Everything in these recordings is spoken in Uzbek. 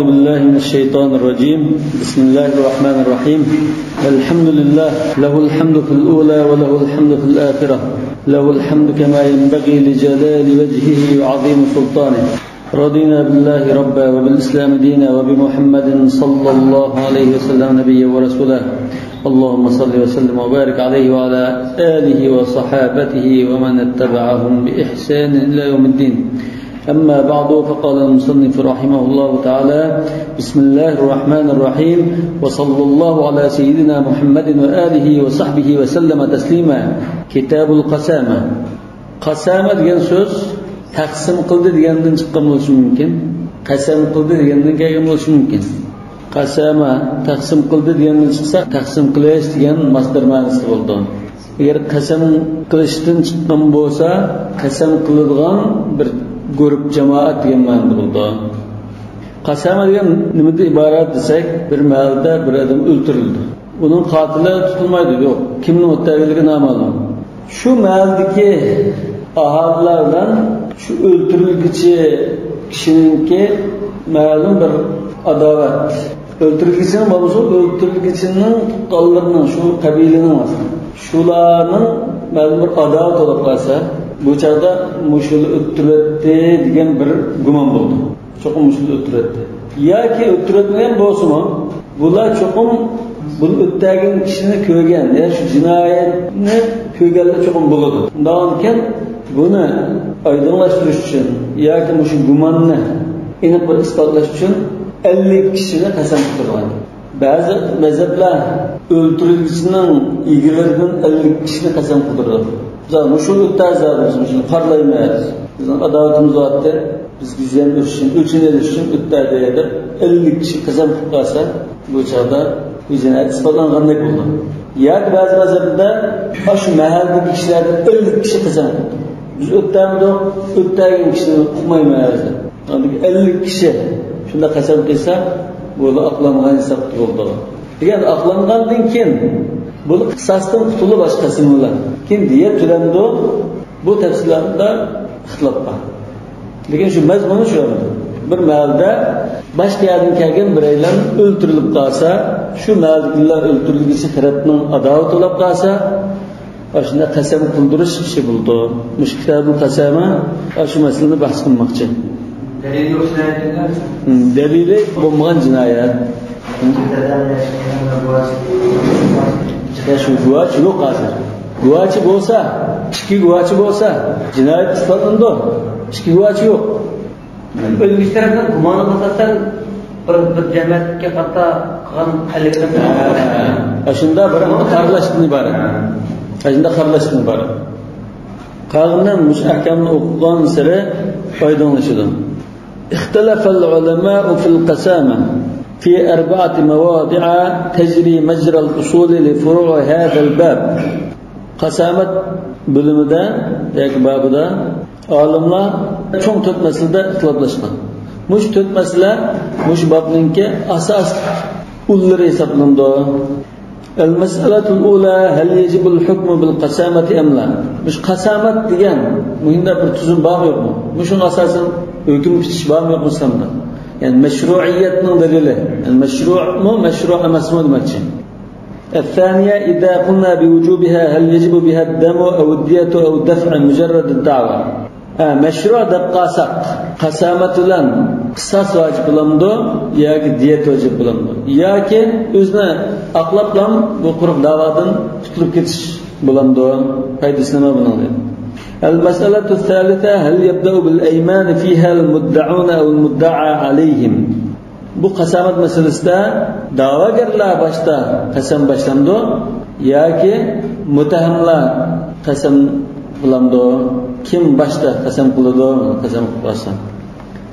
بالله من الشيطان الرجيم. بسم الله الرحمن الرحيم. الحمد لله، له الحمد في الأولى وله الحمد في الآخرة، له الحمد كما ينبغي لجلال وجهه وعظيم سلطانه. رضينا بالله ربا وبالإسلام دينا وبمحمد صلى الله عليه وسلم نبيا ورسولا. اللهم صل وسلم وبارك عليه وعلى آله وصحابته ومن اتبعهم بإحسان إلى يوم الدين. أما بعد، فقال المصنف رحمه الله تعالى: بسم الله الرحمن الرحيم، وصلى الله على سيدنا محمد وآله وصحبه وسلم تسليما. كتاب القسامة. قسامة degan so'z taqsim qildi degandan chiqqan bo'lishi mumkin, qasam qildi degandan kelgan bo'lishi mumkin. Qasama taqsim qildi degandan chiqsa, taqsim qilish degan masdar ma'nosida bo'ldi. Agar qasam qilishdan chiqqan bo'lsa, qasam qiladigan bir guruh jamoat degan ma'noda bo'ldi. Qasama degan nimadan iborat desak, bir mahalda bir odam o'ldirildi. Uning qotili tutilmaydi, yo'q. Kimning o'tganligi noma'lum. Shu mahaldagi aholilardan shu o'ldirilguchi kishiningki ma'lum bir adovat. O'ldirilguchining bo'lsa, o'ldirilguchining tuqqanlarining shu qabilaning shularning ma'lum bir adovat bo'lib qolsa, bu chaqda mushul o'ttiratdi degan bir gumon bo'ldi. Cho'qim mushul o'ttiratdi. Yoki o'ttiratmagan bo'lsa-mu, bular cho'qim bunu o'ttirgan kishini ko'rgan, ya shu jinoyatni ko'rganlar cho'qim bo'ladi. Undan keyin buni oydinlashtirish uchun yoki shu gumonni aniq bir isbotlash uchun 50 kishini qasam qildirgan. Ba'zi mazhablar o'ldirilguchining egilaridan 50 kishini qasam qildiradi. Biz shu o'ttazamiz, shuni qarlaymiz. Bizning adovatimiz o'tdi. Biz bizdan o'chinish uchun o'ttadi deb 50 kishi qasam qilib qolsa, bu chaqda o'zini isbotlangandek bo'ldi. Yoki ba'zi mazhabda shu mahallada kishilardan 50 kishi qasam qildi. Biz o'ttagan kishini uqmaymiz. Yani 50 kishi shunda qasam qilsa, bu aqlangan hisob bo'ldi. Degan aqlangandan keyin bu qisasdan qutulib boshqasi bilan keyin diya to'landi. Bu tafsilotda ixtilof bor. Lekin shu mazmuni shu. Bir mahalda boshqa yerdan kelgan biraylar o'ldirilib qolsa, shu mahaldagilar o'ldirilguchi tarafning adovat bo'lib qolsa, shunda qasam qildirish ishi bo'ldi. Mush kitobul qasama shu masalani bahs qilmoqchi. Dalili bo'lmagan jinoyat. Shu guvoch yo'q hozir. Guvochi bo'lsa, ikki guvochi bo'lsa, jinoyat isbotlandi. Ikki guvochi yo'q. O'zbek tarafdan gumon qilsang, bir jamiyatga qatta qilgan halikdan shunda bir qarlashdan iborat. Shunda qarlashdan iborat. Qog'indan mush ahkamni o'qigan sari foydalanishadi. اختلف العلماء في القسامة في 4 مواضع تجري مجرى الأصول لفروع هذا الباب. قسامة bölümüde yoki babida olimlar cho'ng 4 masalada ixtiloflashgan. Mush 4 masala mush babninki asos ullari hisoblandi. المسألة الأولى: هل يجب الحكم بالقسامة أم لا؟ مش قسامة degan muhimda bir tuzum bormi yo'qmi? Mushun asosan hukm kitish bormi yo'qmi İslamda? Yani meşruiyetning dalili. Meşru' meşru' emasmi demakchi. الثانية: إذا قلنا بوجوبها هل يجب بها الدم أو الدية أو دفع مجرد الدعوة؟ مشروع دقاسق قسامة لن قصاص واجب بلندو yoki diyet واجب بلندو yoki o'zini aqlab bilan bu quruq da'vodan tutulib ketish bulundo foydasi nima buningda. المسألة الثالثة: هل يبدأ بالأيمان فيها المدعون أو المدعى عليهم؟ Bu qasamat masalasida da'vogarlar boshda qasam boshlandi yoki muttahamlar qasam qilindi? Kim boshda qasam qiladi? Qasam qilsa.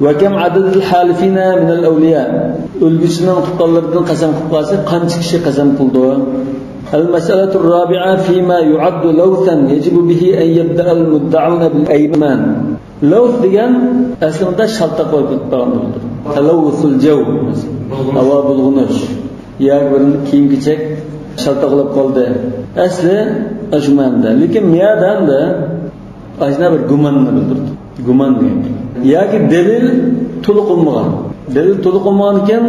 Va kam adadul halifina min al-awliya? O'lguchining tuqqanlaridan qasam qilsa, qancha kishi qasam qildi? المسألة الرابعة: فيما يعد لوثا يجب به أن يبدأ المدعون بالأيمان. لوث degan aslida shalta qo'yib turgandir. Talawusul jaw. Havo bulg'unish. Yoki bir kiyim-kechak shalta qilib qoldi. Asli ashmanda, lekin miyadanda ajna bir gumanni bildirdi. Guman degan. Yoki dalil to'liq bo'lmagan. Delil to'liq olmagan ekan,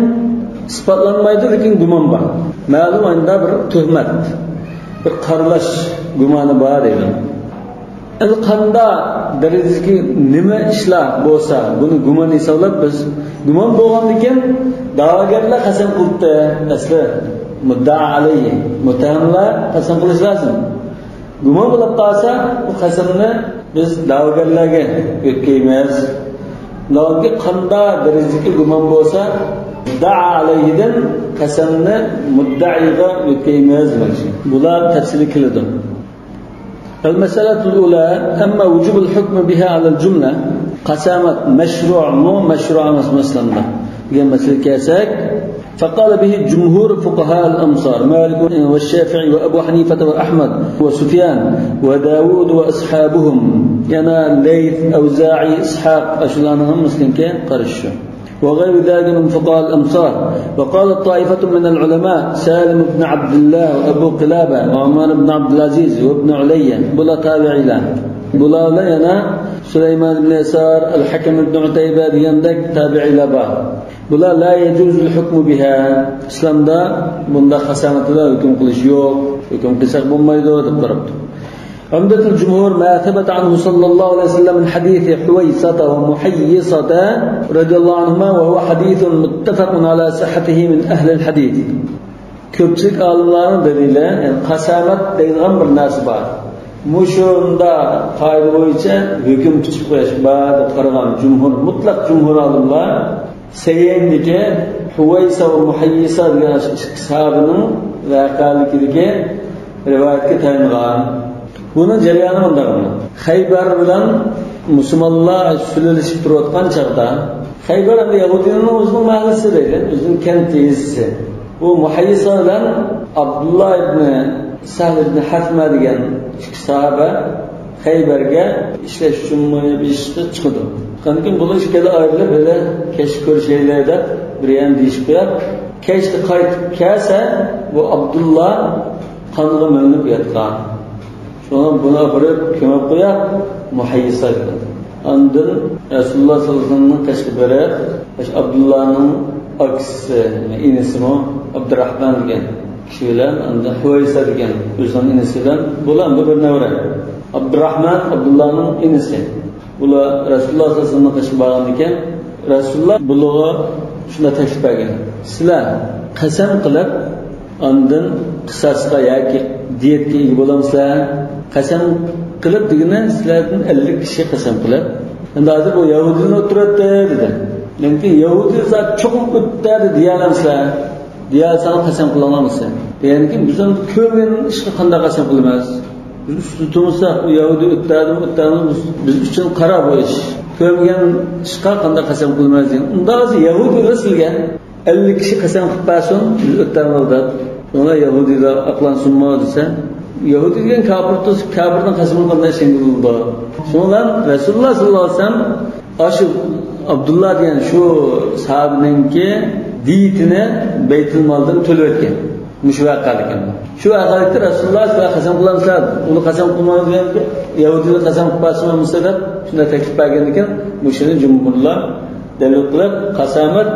isbotlanmaydi, lekin gumon bor. Ma'lum anda bir tuhmat, bir qaralash gumoni bor deydi. Endi qanda darajadagi nima ishlar bo'lsa, buni gumon hisoblab biz gumon bo'lgandan keyin da'vogarlar qasam qildi. Asli mudda'a alayhi, muttahamlar qasam qilish lozim. Gumon bo'lib qolsa, bu qasamni biz da'vogarlarga o'tkazmaymiz. Ularga qanda darajadagi gumon bo'lsa, mudda'a alayhidan qasamni mudda'iga o'tkazmaymiz. Bular tafsili qiladi. المسألة الأولى أما وجوب الحكم بها على الجملة قسامة مشروع مو مشروع مثلا قام مثل كاسك فقال به جمهور فقهاء الأمصار مالك والشافعي وأبو حنيفة وأحمد وسفيان وداود وأصحابهم ينا الليث أوزاعي إسحاق أشلانهم مسلم كان قرشوا وغير ذلك من فقهاء الأمصار. وقال طائفة من العلماء سالم بن عبد الله وأبو قلابة وعمر بن عبد العزيز وابن عليا بلا تابعي له بلا لنا سليمان بن يسار الحكم بن عتيبة دياندك تابعي لبا بلا لا يجوز الحكم بها إسلام دا بندا خسامة لا يكون قلش يوق يكون قسق بميدو تقربته. عمدة الجمهور ما ثبت عنه صلى الله عليه وسلم من حديث حويصة ومحيصة رضي الله عنهما وهو حديث متفق على صحته من أهل الحديث. كبتك الله دليل قسامة دينغم بالناسبة مشوندا قائد ويجا hüküm çıkmış بعد قرغان جمهور mutlak جمهور الله سيئنك حويصة ومحيصة sahabının vakalikideki rivayetke tayanılan. Bunun jarayoni bunday. Xaybar bilan musulmonlar sülülüşüp turayotgan chaqda Xaybar endi Yahudining o'zining mahallasi deydi, o'zining kentisi. Bu Muhayyisa bilan Abdullah ibn Sahl ibn Hatma degan ikki sahaba Xaybarga ishlash uchun ishga chiqdi. Qanday bular ikkala ayrilib böyle kesh ko'rishaylar deb bir ham deyishib qo'yib, kechda qaytib kelsa, bu Abdullah qonga milinib yotgan. Sonra buna bırak kömür koyar, muhayyisa edilir. Ondan Resulullah sallallahu aleyhi ve sellem'in teşkibleri, Abdullah'ın aksisi, inisi mi, Abdurrahman diyen kişiyle, ondan Hüveysa diyen özünün inisiyle, bulan bu bir nevre. Abdurrahman, Abdullah'ın inisi. Bula Resulullah sallallahu aleyhi ve sellem'in teşkibleri diyen, Resulullah buluğa şuna teklif edin. Sizler qasam qilib, ondan qisasga yoki diyetga ega bo'lamsizlar. Qasam qilib degani sizlardan 50 kishi qasam qilib. Endi hozir bu Yahudiyni o'tiradi dedi. Lekin Yahudiy zot cho'qib o'tadi deyalamsizlar. Deyalsan qasam qila olamsizlar. Deganki biz ham ko'rgan ishga qanday qasam qilamiz? Biz ustunimizda u Yahudiy o'tadi biz uchun qara bu ish. Ko'rgan ishga qanday qasam qilamiz degan. Unda hozir Yahudiy rasulga 50 kishi qasam qilib bersin, biz o'tamiz. Ona Yahudiler aqlansunma desa, Yahudi degan kafirdan qasmini qanday shengildi. Shundan Rasululloh sallallohu alayhi vasallam ashu Abdullah degan shu sahabiningki diyetini Baytul Moldan to'lab o'tgan. Mushvaqal ekan. Shu ahalitda Rasululloh qasam qilamiz, uni qasam qilmaydi degan Yahudilar qasam qilib bersa deb shunda taklif bergan ekan. Mushuni jumhurlar dalil qilib qasamat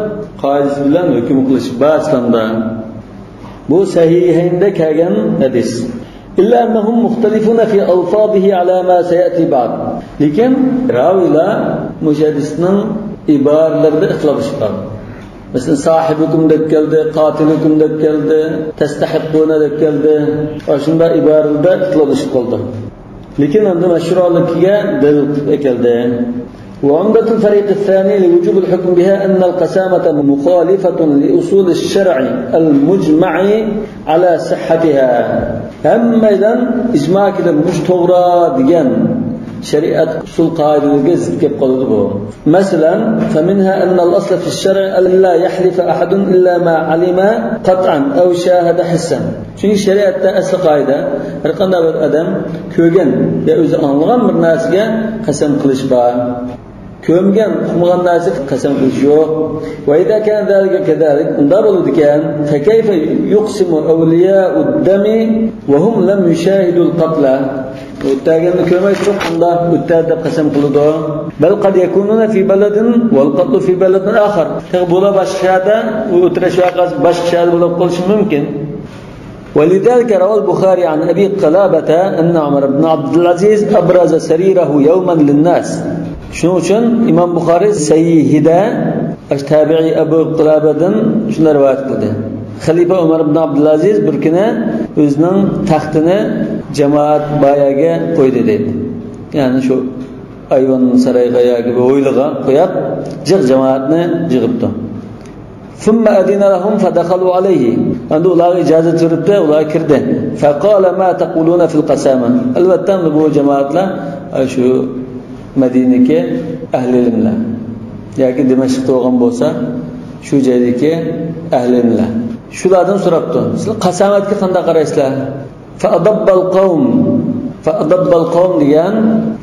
qoidasi bilan hukm qilish ba'zida bu sahihinde kelgan hadis. İlla ennahum muhtalifuna fi alfazihi ala ma sayati ba'd. Lekin ravilar muhaddisning iboralarida ixtilof bor. Mesela sahibukum deb keldi, qatilukum deb keldi, tastahiquna deb keldi. Shunda iboralarda ixtilof qoldi. Lekin unda mashru'ligiga dalil keldi. وعمدة الفريق الثاني لوجوب الحكم بها أن القسامة مخالفة لأصول الشرع المجمع على صحتها. أما إذن إجماع كده مش تغرى ديان شريعة أصول قاعدة الجزء كيف قالوا مثلا فمنها أن الأصل في الشرع ألا يحلف أحد إلا ما علم قطعا أو شاهد حسا. شنو شريعة أصل قاعدة رقنا بالأدم كوجن يأوز أنغام بالناسجة قسم قلش بقى كومجن خمغان ناسك قسم قلشوا. وإذا كان ذلك كذلك انضربوا كان فكيف يقسم أولياء الدم وهم لم يشاهدوا القتل. O'tagani ko'may turib unda o'tadi deb qasam qiladi. Bal qad yakununa fi baladin wal qatlu fi baladin akhar. Bo'la boshqa shaharda o'tirish vaqasi boshqa shaharda bo'lib qolishi mumkin. ولذلك روى البخاري عن أبي قلابة أن عمر بن عبد العزيز أبرز سريره يوما للناس. شنو شن إمام بخاري سيهدا التابعي أبو قلابة شنو رواية قلده. خليفة عمر بن عبد العزيز بركنا özünün taxtını cemaat bayaga qo'ydi dedi. Ya'ni shu ayvon sarayga yoki o'yliga qo'yib, jamoatni yig'ibdi. Thumma adina lahum fadakhalu alayhi. Endi ular ijozat so'rabdi, ular kirdi. Faqala ma taquluna fil qasama. Albatta bu jamoatlar shu Madinaga ahli ilmlar yoki Dimashqda bo'lgan bo'lsa, shu joydagi ahli ilmlar. Shulardan so'rabdi. Siz qasamatga qanday qaraysizlar? Fa'adabbal qawm degan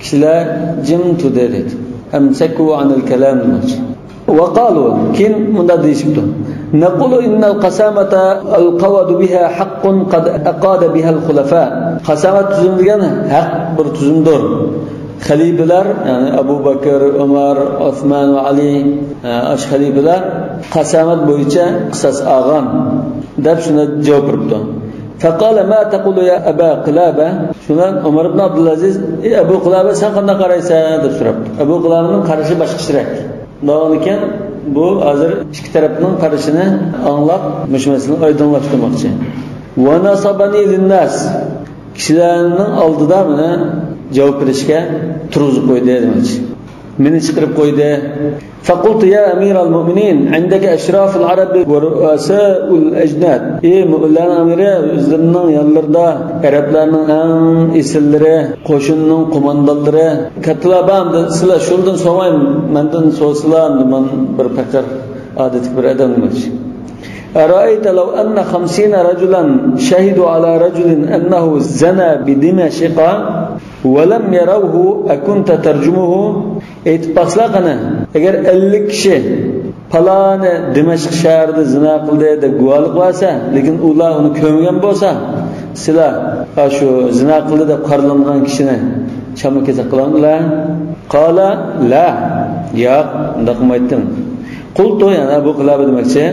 kishilar jim turdi dedi. Amsaku anil kalam. Wa qalu kin munda deyishibdi. Naqulu innal qasamata alqawad biha haqqun qad aqada biha al-khulafa. Qasamat tuzilgan haq bir tuzumdir. Xalifalar, ya'ni Abu Bakr, Umar, Osman va Ali ash xalifalar qasamat bo'yicha qisas olgan deb shuni javob beribdi. Faqala ma taqulu ya Aba Qilaba? Shundan Umar ibn Abdulaziz, Abu Qilaba sen qanday qaraysan deb so'rabdi. Abu Qilabaning qarashi boshqacharoq. Nolanikan bu hozir ikki tarafning qarashini anglab, mushmasini oydinlashtirmoqchi. Wa nasabani lin-nas. Kishilarning oldida meni javob berishga turg'izib qo'ydi demoqchi. Meni chiqarib qo'ydi. Faqultu ya amiral mu'minin, indaka ashraful arab wa ru'asa'ul ajdad. Ey mu'minlarning amiri, o'zlarining yanlarida arablarning eng esillari, qo'shinning qo'mondonlari, kattalarni sizlar shundan so'rayman, mendan so'rasizlar, men bir faqir odatli bir odam demoqchi. أرأيت لو أن 50 رجلا شهدوا على رجل أنه زنى بدمشق ولم يروه أكنت ترجمه اتباقلاقنا اگر 50 kişi palani Dimashq shahrida zina qildi deb guvohlik qilsa, lekin ular uni ko'mgan bo'lsa, sizlar shu zina qildi deb qaralangan kishini chamakeza qilamizlar? Qala la. Yo'q, unda qilmaydim. Qultu yana Abu Qilaba demoqchi.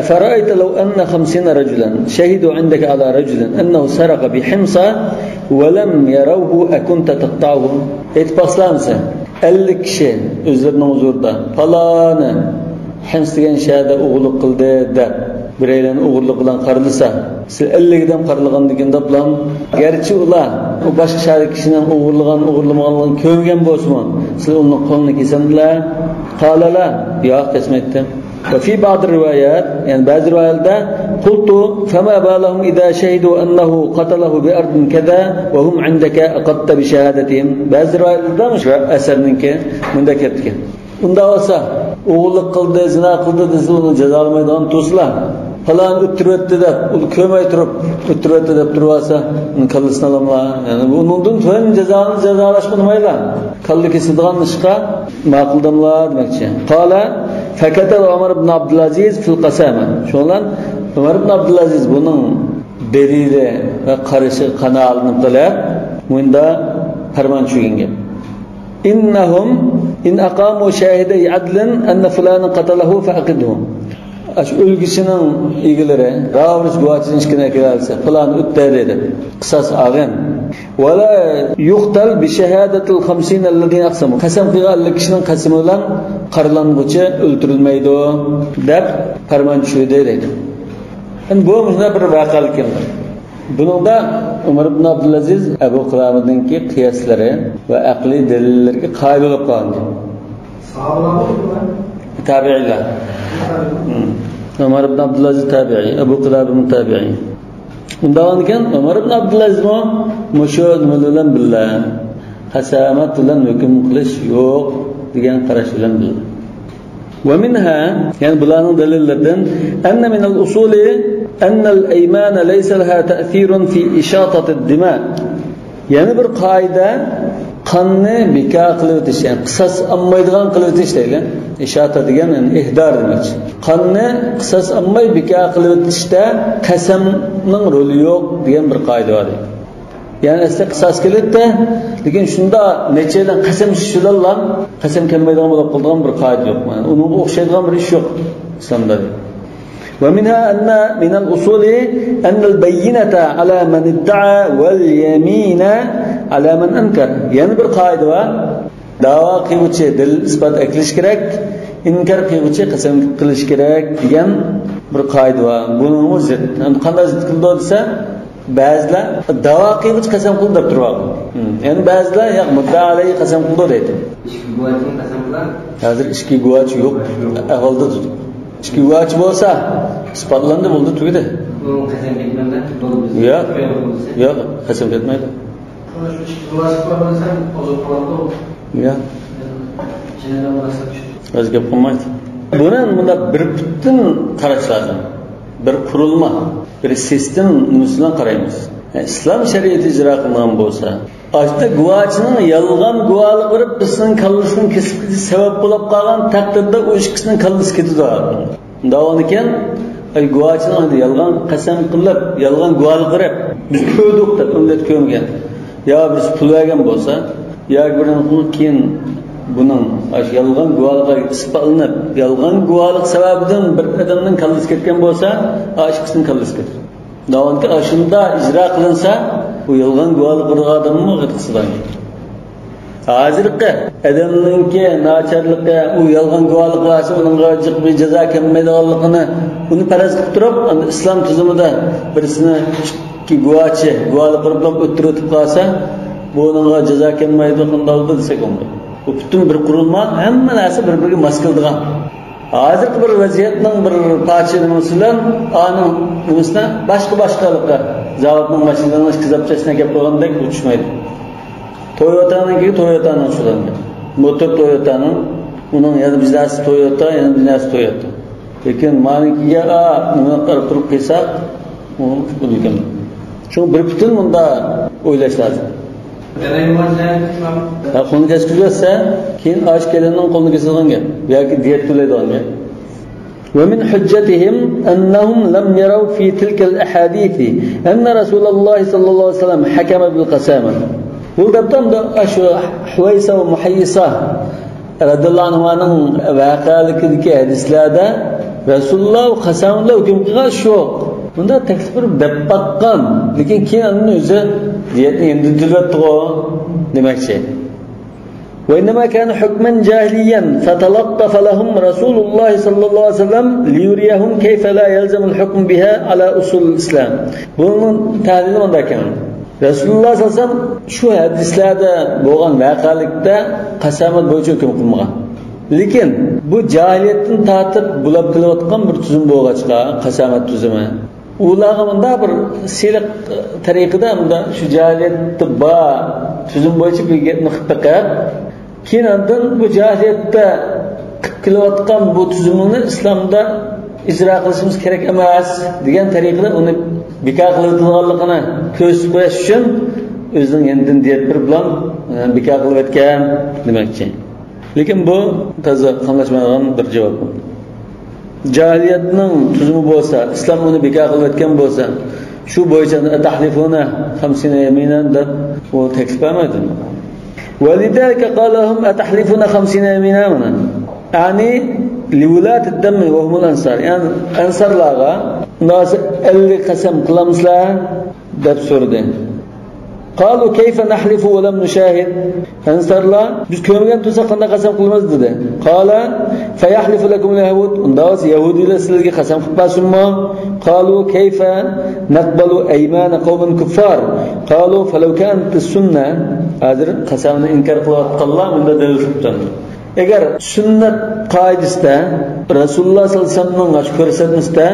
أفرأيت لو أن 50 رجلا شهدوا عندك على رجل أنه سرق بحمصة ولم يروه أكنت تقطعه اتباصلانسا 50 kişi özlerinin huzurda falana Hims degan shaharda o'g'irlik qildi deb biraylarni o'g'irlik bilan qarilsa, siz 50 dan qarilganligida bilan garchi ular u boshqa shahar kishining o'g'irlamaganligini ko'rgan bo'lsa-mu, siz uning qo'lini kesamdilar? Qalala, yo'q kesmaydi. وفي بعض الروايات يعني بعض الروايات قلت فما بالهم إذا شهدوا أنه قتله بأرض كذا وهم عندك أقدت بشهادتهم. بعض الروايات مش أثر منك من ذكرتك unda olsa o'g'illik qildi, zina qildi desa uni jazolamaydigan to'slar falan o'ttiribdi deb uni ko'may turib o'ttiribdi deb turibsa uni kallasini olamlar. Ya'ni bundan to'yin jazolash qilmaylar. Kalla kesadigan ishqa ma'quldamlar demoqchi. Qala fakataba Umar ibn Abdulaziz fil qasama. Shundan Umar ibn Abdulaziz buning delili va qarashi qanoatini qilib bunda farmon tushirgan. İnnahum in aqamu shahiday adlin anna fulan qatalahu faqidhum. Ash o'lgisinin egilari ravrish guvochishkina kelsa, falan o'tdi dedi. Qisas olgan. Wala yuqtal bi shahadatil 50 alladhina aqsamu. Qasam qilgan kishining qasami bilan qarilanguchi o'ldirilmaydi deb farmon tushirdi dedi. Endi bu menda bir voqea keldi. Buningda Umar ibn Abdulaziz Abu Qilabaninki qiyoslari va aqliy dalillarga qoyil bo'lib qoldi. Tabi'iylar. Umar ibn Abdulaziz tabi'i, Abu Qilaba tabi'i. Undan keyin Umar ibn Abdulaziz musho nima bilan billah, qasamat bilan hukm qilish yo'q degan qarash bilan bildi. Wa minha, yani bularning dalillaridan anna min al-usuli أن الأيمان ليس لها تأثير في إشاطة الدماء. يعني bir qoida qonni beka qilib o'tish, yani qisas olmaydigan qilib o'tish deydi. İşata degan yani ihdor demak. Qonni qisas olmay beka qilib o'tishda qasamning roli yo'q degan bir qoida bor. Yani asli qisas keladi, lekin shunda nechadan qasam shishillar, qasam kelmaydigan bo'lib qolgan bir qoida yo'q. Yani unga o'xshaydigan bir ish yo'q islomda. ومنها أن من الأصول أن البينة على من ادعى واليمين على من أنكر. Yani bir qoida var. Da'vo qiluvchi dalil isbot qilish kerak, inkor qiluvchi qasam qilish kerak degan bir qoida var. Buning o'zi qanday zid qildi desa, ba'zilar da'vo qiluvchi qasam qildi deb turadi. Yani ba'zilar yo'q, mudda'a alayhi qasam qildi deydi. Ishki guvochning qasam qilar. Hozir ishki guvoch yo'q, ahvolda turibdi. Ishki guvoch bo'lsa, isbotlandi bo'ldi, tugadi. Bu qasam ketganda bo'ldi. Yo'q, qasam ketmaydi. Shu ishki guvoch bo'lsa, o'zi qoladi. Ya. Jinoyat bo'lsa, o'zi gap qilmaydi. Bunda bir butun qarash lazım. Bir qurilma, bir sistem nusidan qaraymiz. İslam shariati ijro qilingan bo'lsa, ashta guvochning yolg'on guvohlik berib bizning kallasini kesib sabab bo'lib qolgan taqdirda u ishning kallasi ketadi. Davom ekan, ay guvochning yolg'on qasam qilib, yolg'on guvohlik berib biz ko'rdik deb millat ko'rgan. Yo biz pul bergan bo'lsa, yo birini keyin buning yolg'on guvohlikga isbotlanib, yolg'on guvohlik sababidan bir odamning kallasi ketgan bo'lsa, ishning kallasi ketadi. Davonki ashunda ijro qilinsa, bu yolg'on guvohlik qilgan odamning qilqisidan. Hozirgi odamningki nacharligi, u yolg'on guvohlik qilsa, uningga jiqbi jazo kelmaydiganligini uni faraz qilib turib, islom tuzumida birisini ki guvochi guvohlik qilib o'tirib qolsa, buningga jazo kelmaydi qanday desak bo'lmaydi. Bu butun bir qurilma, hamma narsa bir-biriga mos keladigan. Hozirgi bir vaziyatning bir parchalanishi aning nimasidan boshqa-boshqalikqa zavodning mashinalarini kizapchasına gap qo'ygandek uchmaydi. Toyota'ning shudan. Motor Toyota'ning, uning yana biznesi Toyota, yana biznesi Toyota. Lekin manikiga nima qilib turib qilsak, u bo'lgan. Çünkü bir butun bunda o'ylash lozim. Qo'lni kesib qo'ysa, keyin osh kelinning qo'lni kesilgan gap yoki diyet to'laydigan gap. ومن حجتهم أنهم لم يروا في تلك الأحاديث أن رسول الله صلى الله عليه وسلم حكم بالقسامة. وقبتهم أشو حويسة ومحيصة رضي الله عنهم وقالك ذيك حديثlarda Rasulullah qasamlar hukm qilgan shu. Bunda takfir deb baqqan, lekin keyin uni o'zi diyetni endi tugatdi demakchi. وإنما كان حكما جاهليا فتلطف لهم رسول الله صلى الله عليه وسلم ليريهم كيف لا يلزم الحكم بها على أصول الإسلام. Bunun tahlili bunda kan. Rasulullah sallallohu alayhi vasallam shu hadislarda bo'lgan voqelikda qasamot bo'yicha hukm qilmagan. Lekin bu jahiliyatdan tortib bulab kelayotgan bir tuzum bo'lg'achqa, qasamot tuzumi. Ularga bunda bir seliq tariqida bunda shu jahiliyatda ba tuzum bo'yicha bir gapni qilib keyin bu jahiliyatda qilayotgan bu tuzumni islomda ijro qilishimiz kerak emas degan tariqada uni bekor qilinganligini ko'rsatib qo'yish uchun o'zining endin diyet bir bilan bekor qilib o'tgan demakchi. Lekin bu toza qamlashmagan bir javob. Jahiliyatning tuzumi bo'lsa, islom uni bekor qilib o'tgan bo'lsa, shu bo'yicha tahlifuna 50 yaminan deb u taklif qilmaydi. ولذلك قال لهم أتحلفون 50 يمينا يعني لولاة الدم وهم الأنصار يعني أنصار لاغا ناس اللي قسم قلمسلا دب سردين قالوا كيف نحلف ولم نشاهد أنصار لا biz ko'rgan tursa qanday qasam qilamiz dedi. Qala fayahlifu lakum al-yahud undas yahudilar sizlarga qasam qilib bersinmi? Qalu kayfa naqbalu aymana qawmin kuffar qalu falau kanat as-sunnah hozir qasamni inkor qilayotganlar bunda dalil tutdi. Agar sunnat qoidasida Rasululloh sollallohu alayhi vasallamning ko'rsatmasida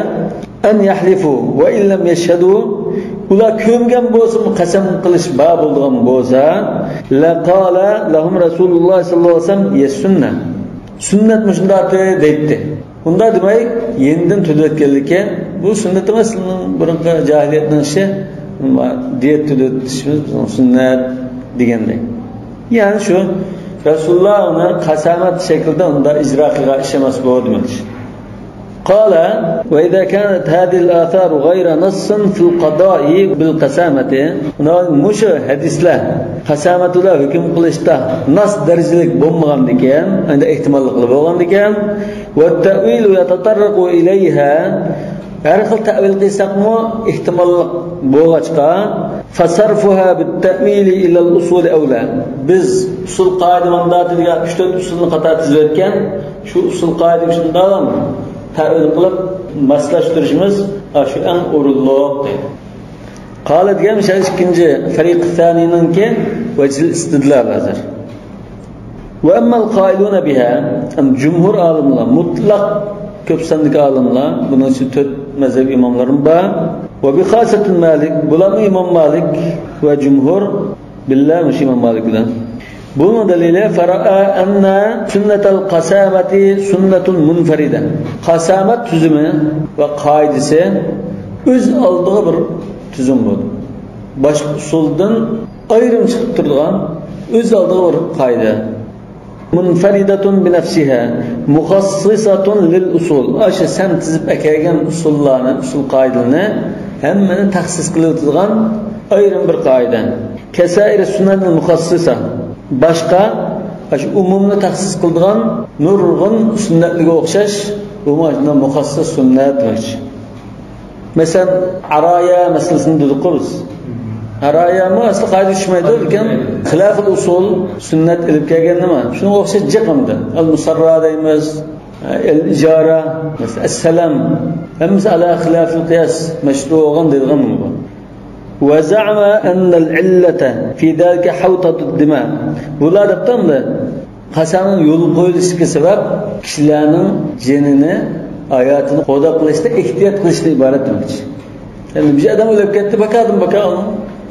an yahlifu va illam yashhadu ular ko'mgan bo'lsa qasam qilish ba bo'lgan bo'lsa la qala lahum Rasululloh sollallohu alayhi vasallam yasunna sunnat mushunda deydi. Unda demak yendan tugatganligi bu sunnat emas, burungi jahiliyatning ishi diyet tugatishimiz sunnat degandek. Ya'ni shu Rasululloh uni qasamat shaklida unda ijro qilgan ish emas bu demoqchi. قال وإذا كانت هذه الآثار غير نص في القضاء بالقسامة مش حديث له قسامة له حكم قلشته نص درجلك بمغان دكان عند احتمال قلبوغان دكان والتأويل يتطرق إليها عرف التأويل قيسقمو احتمال بوغاشقا فصرفها بالتأويل إلى الأصول أولى biz usul qoida mandatiga 3-4 usulni qator tizib o'tgan shu usul qoidaga shunday ta'vil qilib maslashtirishimiz shu eng o'rinliq deydi. Qala degan ikkinchi fariq thanininki vajil istidlal hazır. Wa amma al-qailuna biha jumhur olimlar mutlaq ko'p sonli olimlar buning uchun 4 mazhab imomlarim bor va bi xasatin Malik bular imom Malik va jumhur billah mush imom Malik bilan bunun dalili fara'a anna sunnatul qasamati sunnatun munfarida qasamat tuzumi va qoidasi o'z oldiga bir tuzum bo'ldi. Boshqa usuldan ayrim chiqib turgan o'z oldiga bir qoida. Munfaridatun bi nafsiha mukhassisatun lil usul. Asha sen tizib akagan usullarni, usul qoidalarni hammani taxsis qilib turgan ayrim bir qoida. Kasair sunnatul mukhassisa boshqa shu umumni taxsis qiladigan nurg'un sunnatlarga o'xshash umumni muxassis sunnat demoqchi. Masalan, araya masalasini dediqmiz. Araya mu asli qoida tushmaydi, lekin xilaful usul sunnat ilib kelgan nima? Shunga o'xshash jiqimdi. Al-musarra deymiz, al-ijara, as-salam. Hammasi ala xilafil qiyas mashru'an deydigan bu. وزعم أن العلة في ذلك حوطة الدماء. Bular debtamda qasamning yo'l qo'yilishiga sabab kishilarning jinini, hayotini qo'da qilishda ehtiyot qilishdan iborat demoqchi. Ya'ni bir odam o'lib ketdi, bakadim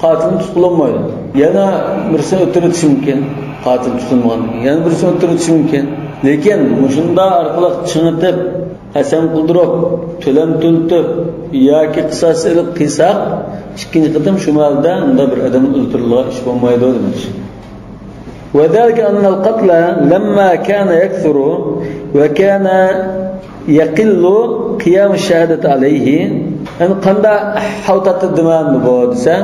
qotilni tutulmaydi. Yana birisi o'tiritish mumkin, qotil tutilmagan. Yana birisi o'tiritish mumkin. Lekin shunda orqali chingitib, qasam qildirib, to'lam tultib yoki qisos ilib qilsaq ikkinchi qatam shu malda unda bir odam o'ldirilgan ish bo'lmaydi demoqchi. وذلك أن القتل لما كان يكثر وكان يقل قيام الشهادة عليه أن قندا حوطة الدماء بودسا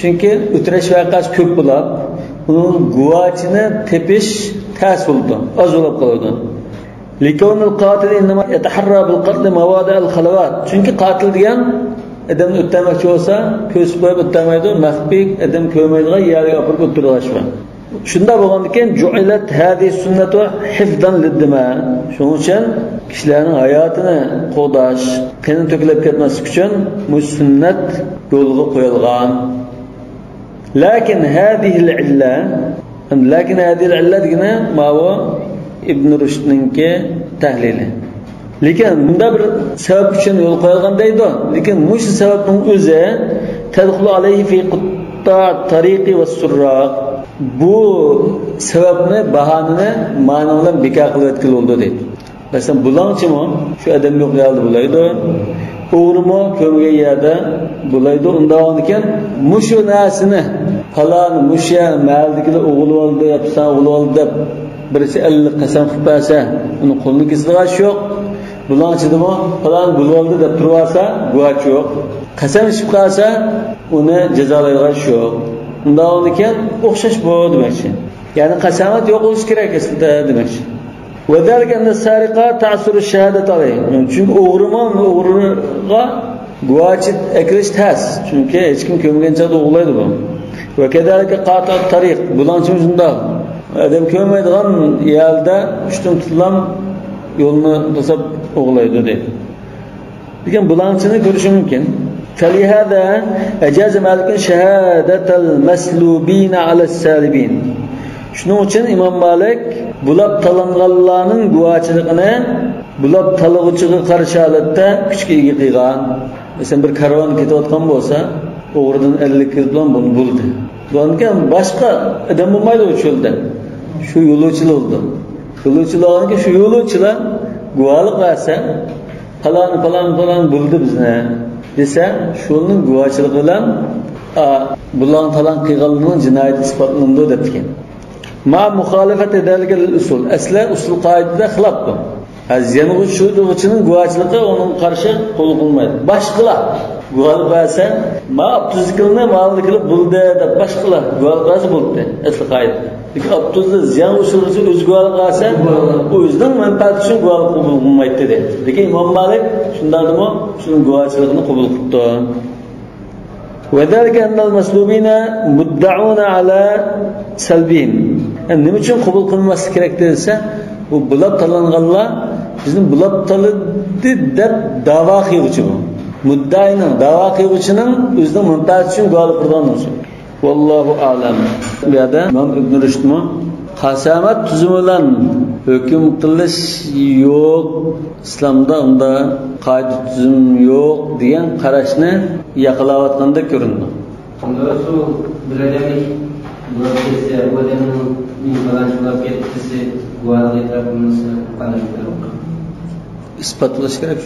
çünkü o'tirish vaqasi ko'p bo'lib uning guvochini tepish tas bo'ldi, oz bo'lib qoldi. لكون القاتل إنما يتحرى بالقتل مواضع الخلوات. Çünkü qatil degan adam o'tmoqchi bo'lsa, ko'sib qo'yib o'tmaydi, maxfiy adam ko'rmaydigan yerga olib o'tirish va. Shunda bo'lgandan ju'ilat hadi sunnatu hifdan lid-dima. Shuning uchun kishilarning hayotini qo'dash, qon to'kilib ketmaslik uchun bu sunnat yo'lga qo'yilgan. Lakin hadihi al-illa, lakin hadihi al-illa degani ma'vo Ibn Rushdninki tahlili. Lekin bunda bir sabab uchun yo'l qo'yilgan deydi. Lekin mush sababning o'zi tadxulu alayhi fi qutta' tariqi was surraq. Bu sababni bahonani ma'no bilan bekor qilib o'tkil bo'ldi deydi. Masalan, bulongchimi shu odam yo'q yerda bo'laydi. O'g'rimi ko'mgan yerda bo'laydi. Undan keyin mushu narsani falon musha mahaldagilar o'g'il oldi, yapsa o'g'il oldi deb birisi 50 qasam qilib bersa, uni qo'lni kesdirgan yo'q. Bulongchidimi falon bo'ldi deb turarsa, guvoh yo'q. Qasam ichib qolsa, uni jazolaydigan yo'q. Undan keyin o'xshash bu demoqchi. Ya'ni qasamat yo'q bo'lish kerak aslida demoqchi. Va dalika anna sariqa ta'suru shahadat alayhi. Chunki o'g'riga guvohchi akilish tas. Chunki hech kim ko'mgancha o'g'laydi bu. Va kadalika qata'at tariq. Bulongchimiz shunday. Adam ko'rmaydigan yerda ushtum tutilgan yo'lni to'sab o'g'laydi deydi. Lekin bulongchini ko'rish mumkin. فلهذا أجاز مالك شهادة المسلوبين على السالبين. Shuning uchun Imom Malik bulab talanganlarning guvohchiligini bulab talag'uchiga qarshi holatda kuchga ega qilgan. Masalan, bir karvon ketayotgan bo'lsa, o'g'ridan 50 kil bilan bo'ldi. Bundan boshqa odam bo'lmaydi u yo'lda. Shu yo'lovchilar bo'ldi. Yo'lovchilarga shu yo'lovchilar guvohlik qilsa, falan bo'ldi bizni desa, shuning guvohchiligi bilan bulan falan qilganlarning jinoyat isbotlandi debdi. Ma muxolifati dalgal usul. Asla usul qoidada xilof bu. Ziyan uçuruvchining guvohchiligi onun qarshi qo'l qilmaydi. Boshqalar guvohlik bersa, "Ma 30 kilni ma'lum qilib bo'ldi" deb boshqalar guvohlik bersa bo'ldi. Asli qoida. Lekin 30 ziyan uçuruvchi o'z guvohlik bersa, o'zining manfaati uchun guvohlik qabul qilmaydi dedi. Lekin Imom Malik shundaqmi? Shuning guvohchiligini qabul qildi. وذلك أن المسلوبين مدعون على سلبهم. Nima uchun qabul qilmaslik kerak desa, bu bulab talanganlar bizning bulab taladi deb da'vo qiluvchi bu. Muddaining da'vo qiluvchining o'zining manfaati uchun guvohlik qilganidir. Vallohu a'lam. Bu yerda Imom Ibn Rushdmi qasamat tuzumi bilan hukm qilish yo'q, islomda unda qoida tuzum yo'q degan qarashni yaqinlayotganda ko'rindi. Unda shu biladamlik bo'lsa, odamning infalanchilar ketdisi, guvohlik topilmasa qanday bo'ladi? Isbotlash kerak.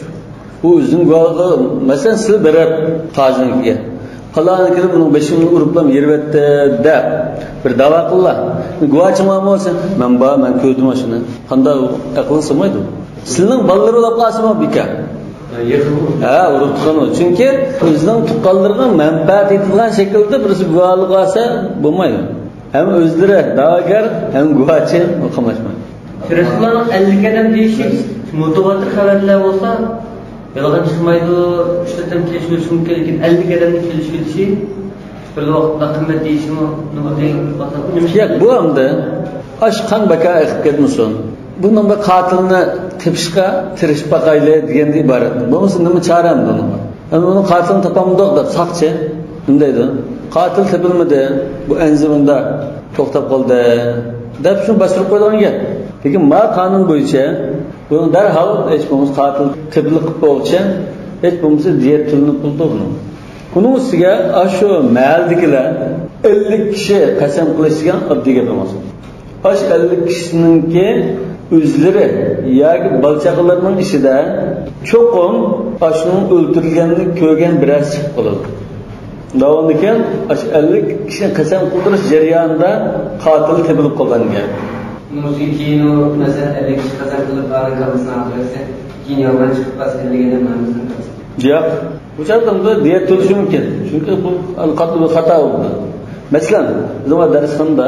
Bu o'zining guvohligi, masalan, siz berib qoziniga Qalani kirib uning beshini uriblam yerbatdi deb bir da'vo qillar. Guvohchi bo'lsa, men ko'rdim shuni. Qanday aql sig'maydi? Sizning bolalar bo'lib qolsa bika. Urutgan o. Chunki o'zining tuqqanlariga manfaat yetadigan shaklda birisi guvohlik qilsa bo'lmaydi. Ham o'zlari da'vogar, ham guvohchi qilmashmaydi. Rasulullohning 50 qadam deyishi mutawatir xabarlar bo'lsa, yolg'on chiqmaydi, ishtadan kelishilishi mumkin, lekin 50 qadamda kelishilishi bir vaqtda qimmat deyishimi, nima deyiladi? Yo'q, bu hamda ashqan baka qilib ketmasin. Bundan bir qatilni tepishga tirishib baqayli deganda iborat. Bo'lmasa nima charam buni? Uni qatilni topamdiq deb saqchi undaydi. Qatil topilmadi, bu anzimunda to'xtab qoldi deb shuni bostirib qo'ygan gap. Lekin ma qonun bo'yicha buni darhol hech bo'lmasa qatil topilib qo'ychi, hech bo'lmasa diyet tulinib qoldi buni. Buning ustiga shu mahaldagilar 50 kishi qasam qilishgan oddiy gap emas. 50 kishininki o'zlari yoki balchaqalarning ishida cho'qim ashning o'ldirilganini ko'rgan birasi chiqib qoladi. Davomlikan 50 kishi qasam qildirish jarayonida qatil topilib qolgan gap. Musiqini masalan 50 kishi qasam qilib barqasini aqlasa, keyin yolg'on chiqib pasligini ma'nosini qilsa. Yo'q, bu chaqda diyet to'lishi mumkin. Chunki bu al-qatl xato bo'ldi. Masalan, bizning darsxonada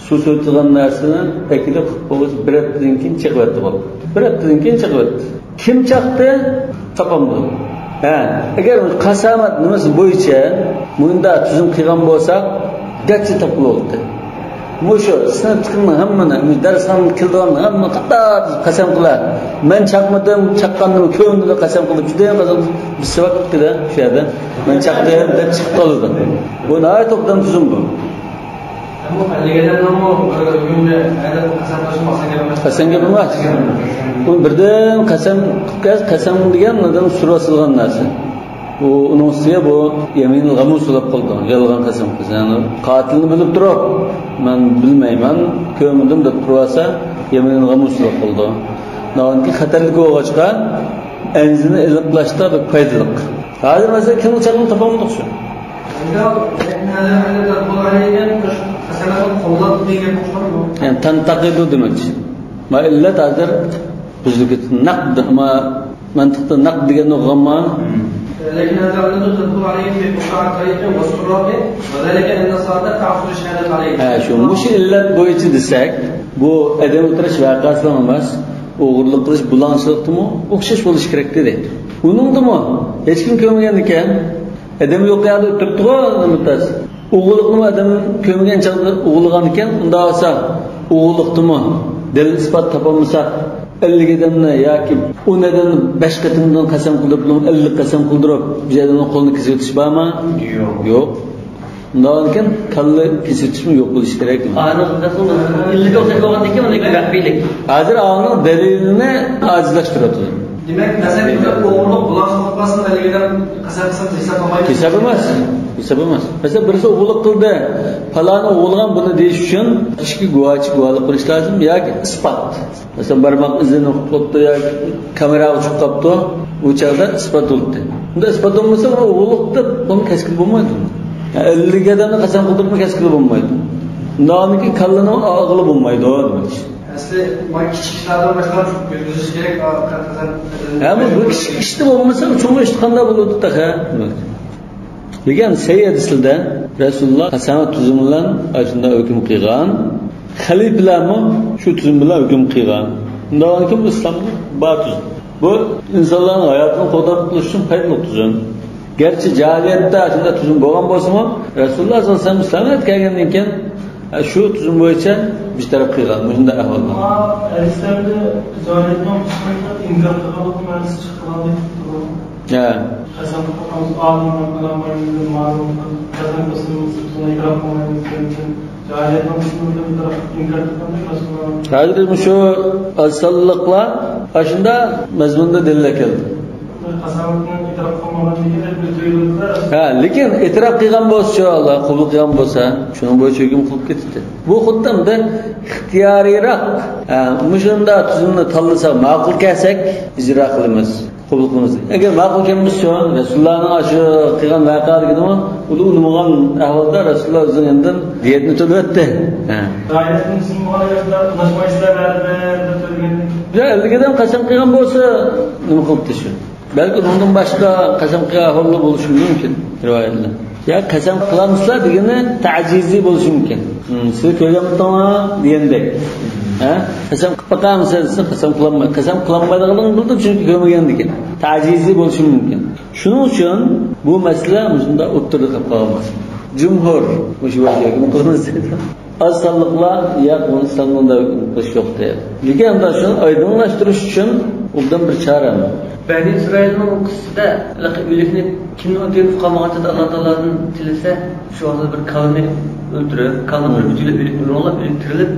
suv so'tilgan narsani akilib qo'yib bir haftadan keyin chiqibdi bo'ldi. Bir haftadan keyin chiqibdi. Kim chaqdi? Topamdi. Agar qasamat nimasi bo'yicha bunda tuzum qilgan bo'lsak, gachi topildi. Mushu sinfning hammani darsdan kelgan hamma qator qasam qilar. Men chaqmadim, chaqqandim, ko'nglimda qasam qilib juda ham bir sabab qildi shu yerda. Men chaqdim deb chiqib qoldi. Bu nihoyat topdan tuzum bu. Ammo haligadan nima o'yinda ayda qasam qilishni qasamga emas. Bu birdan qasam degan odam surasigan narsa. Bu uning ustiga bu yaminul g'amus bo'lib qoldi. Yolg'on qasam qilsa, ya'ni qatilni bilib turib, men bilmayman, ko'rmadim deb tursa, yaminul g'amus bo'lib qoldi. Nahotki xatarlik o'g'achqa anzini iliqlashda bir foydali. Hozir mesela kimni chaqni topolmadik shu. Yani tantaqidu demakchi. Ma illat hozir bizga naqd ma mantiqda naqd degan o'g'ama لكن هذا الذي تدخل عليه في قطاع الطريق والسراق وذلك ان الصلاه تعصر الشهاده عليه. Shu mush illat bo'yicha desak, bu adam o'tirish voqeasi emas, o'g'irlik qilish bulanchilikmi o'xshash bo'lishi kerak dedi. Uningdimi hech kim ko'rmagan ekan, adam yo'q yerda o'tiribdi-ku, nimasi? O'g'irlikni adam ko'rmagan chaqda o'g'irlagan ekan, unda olsa o'g'irlikdimi dalil isbot topolmasa 50 adamni yoki 10 adamni 5 qatimdan qasam qilib, 50 qasam qildirib, bizlarning qo'lini kesib o'tish bormi? Yo'q. Undan keyin kalla kesib o'tishmi yo'q bo'lishi kerak. Aniq Rasul 50 ga o'xshab qolgandan keyin bunday gapiylik. Hozir aniq dalilni ojizlashtiradi. Demak, masalan, o'g'irlik bulanchiq qilmasdan haligadan qasam qilsa hisob olmaydi. Hisob emas. Masalan, birisi o'g'irlik qildi, faloni o'g'ilgan buni deyish uchun ichki guvohchi guvohlik qilish lozim yoki isbot. Masalan, barmoq izini qo'yibdi yoki kameraga chiqib qolibdi, u chaqda isbot bo'ldi. Unda isbot bo'lmasa, o'g'irlik deb buni kasb bo'lmaydi. 50 ga odamni qasam qildirib kasb bo'lmaydi. Undanki kallani og'ili bo'lmaydi demak. Asli bu kichik ishlardan boshlab yurgizish kerak. Ama bu kichik ishda bo'lmasa, uchinchi ish qanday bo'ladi ha? Degan sayyidisida Rasululloh qasamot tuzumi bilan shunda hukm qilgan. Xalifalarmi shu tuzum bilan hukm qilgan. Undan keyin islomning batuz. Bu insonlarning hayotini qo'ldan qilish uchun foydali tuzum. Gerçi cahiliyatda shunda tuzum bo'lgan bo'lsa-mu, Rasululloh sollallohu alayhi vasallam islomga kelgandan keyin shu tuzum bo'yicha bir taraf qilgan. Bunda ahvolda. Islamda zolimdan inkor qilgan chiqqan. Ya. Qasam qilamiz, olimlar bilan ma'lum qasam qilamiz, shuni inkor qilamiz. Cahiliyatdan bir taraf inkor qilgan. Hozir shu asalliqlar shunda mazmunda dalil keldi. Lekin e'tirof qilgan bo'lsa, Alloh qabul qilgan bo'lsa, shuning bo'yicha hukm qilib ketdi. Bu xuddamda ixtiyoriyroq, mushunda tuzumni tanlasak, ma'qul kelsak, ijro qilamiz, qabul qilamiz. Agar ma'qul kelmasa, Rasulullohning shu qilgan voqealigini uni unutmagan ahvolda Rasululloh o'zidan diyetni to'latdi. G'ayratning simbollarida unashmaysizlar deb turgan. Ya, ilgidan qasam qilgan bo'lsa, nima qilibdi shu? Belki bundan başka qasam qilgan ahvolda bo'lishi mumkin rivoyatlar. Ya qasam qilamizlar degani ta'jizi bo'lishi mumkin. Siz ko'rganmidingmi degandek. Qasam qilib baqamsiz, qasam qilinmaydiganini bildi chunki ko'rmagan ekan. Ta'jizi bo'lishi mumkin. Shuning uchun bu masala shunda o'ttirib qolib qolmas. Jumhur shu vaqtga qilamiz. Asallıqlar yo'q, buni islomda qilish yo'q deydi. Lekin unda shuni oydinlashtirish uchun bundan bir chora bor. Bani İsrailning qissasida o'likni kimni o'ldirib qolmagancha Alloh taoladan tilasa, shu hozir bir qavmni o'ldirib, qavmni o'ldirilib,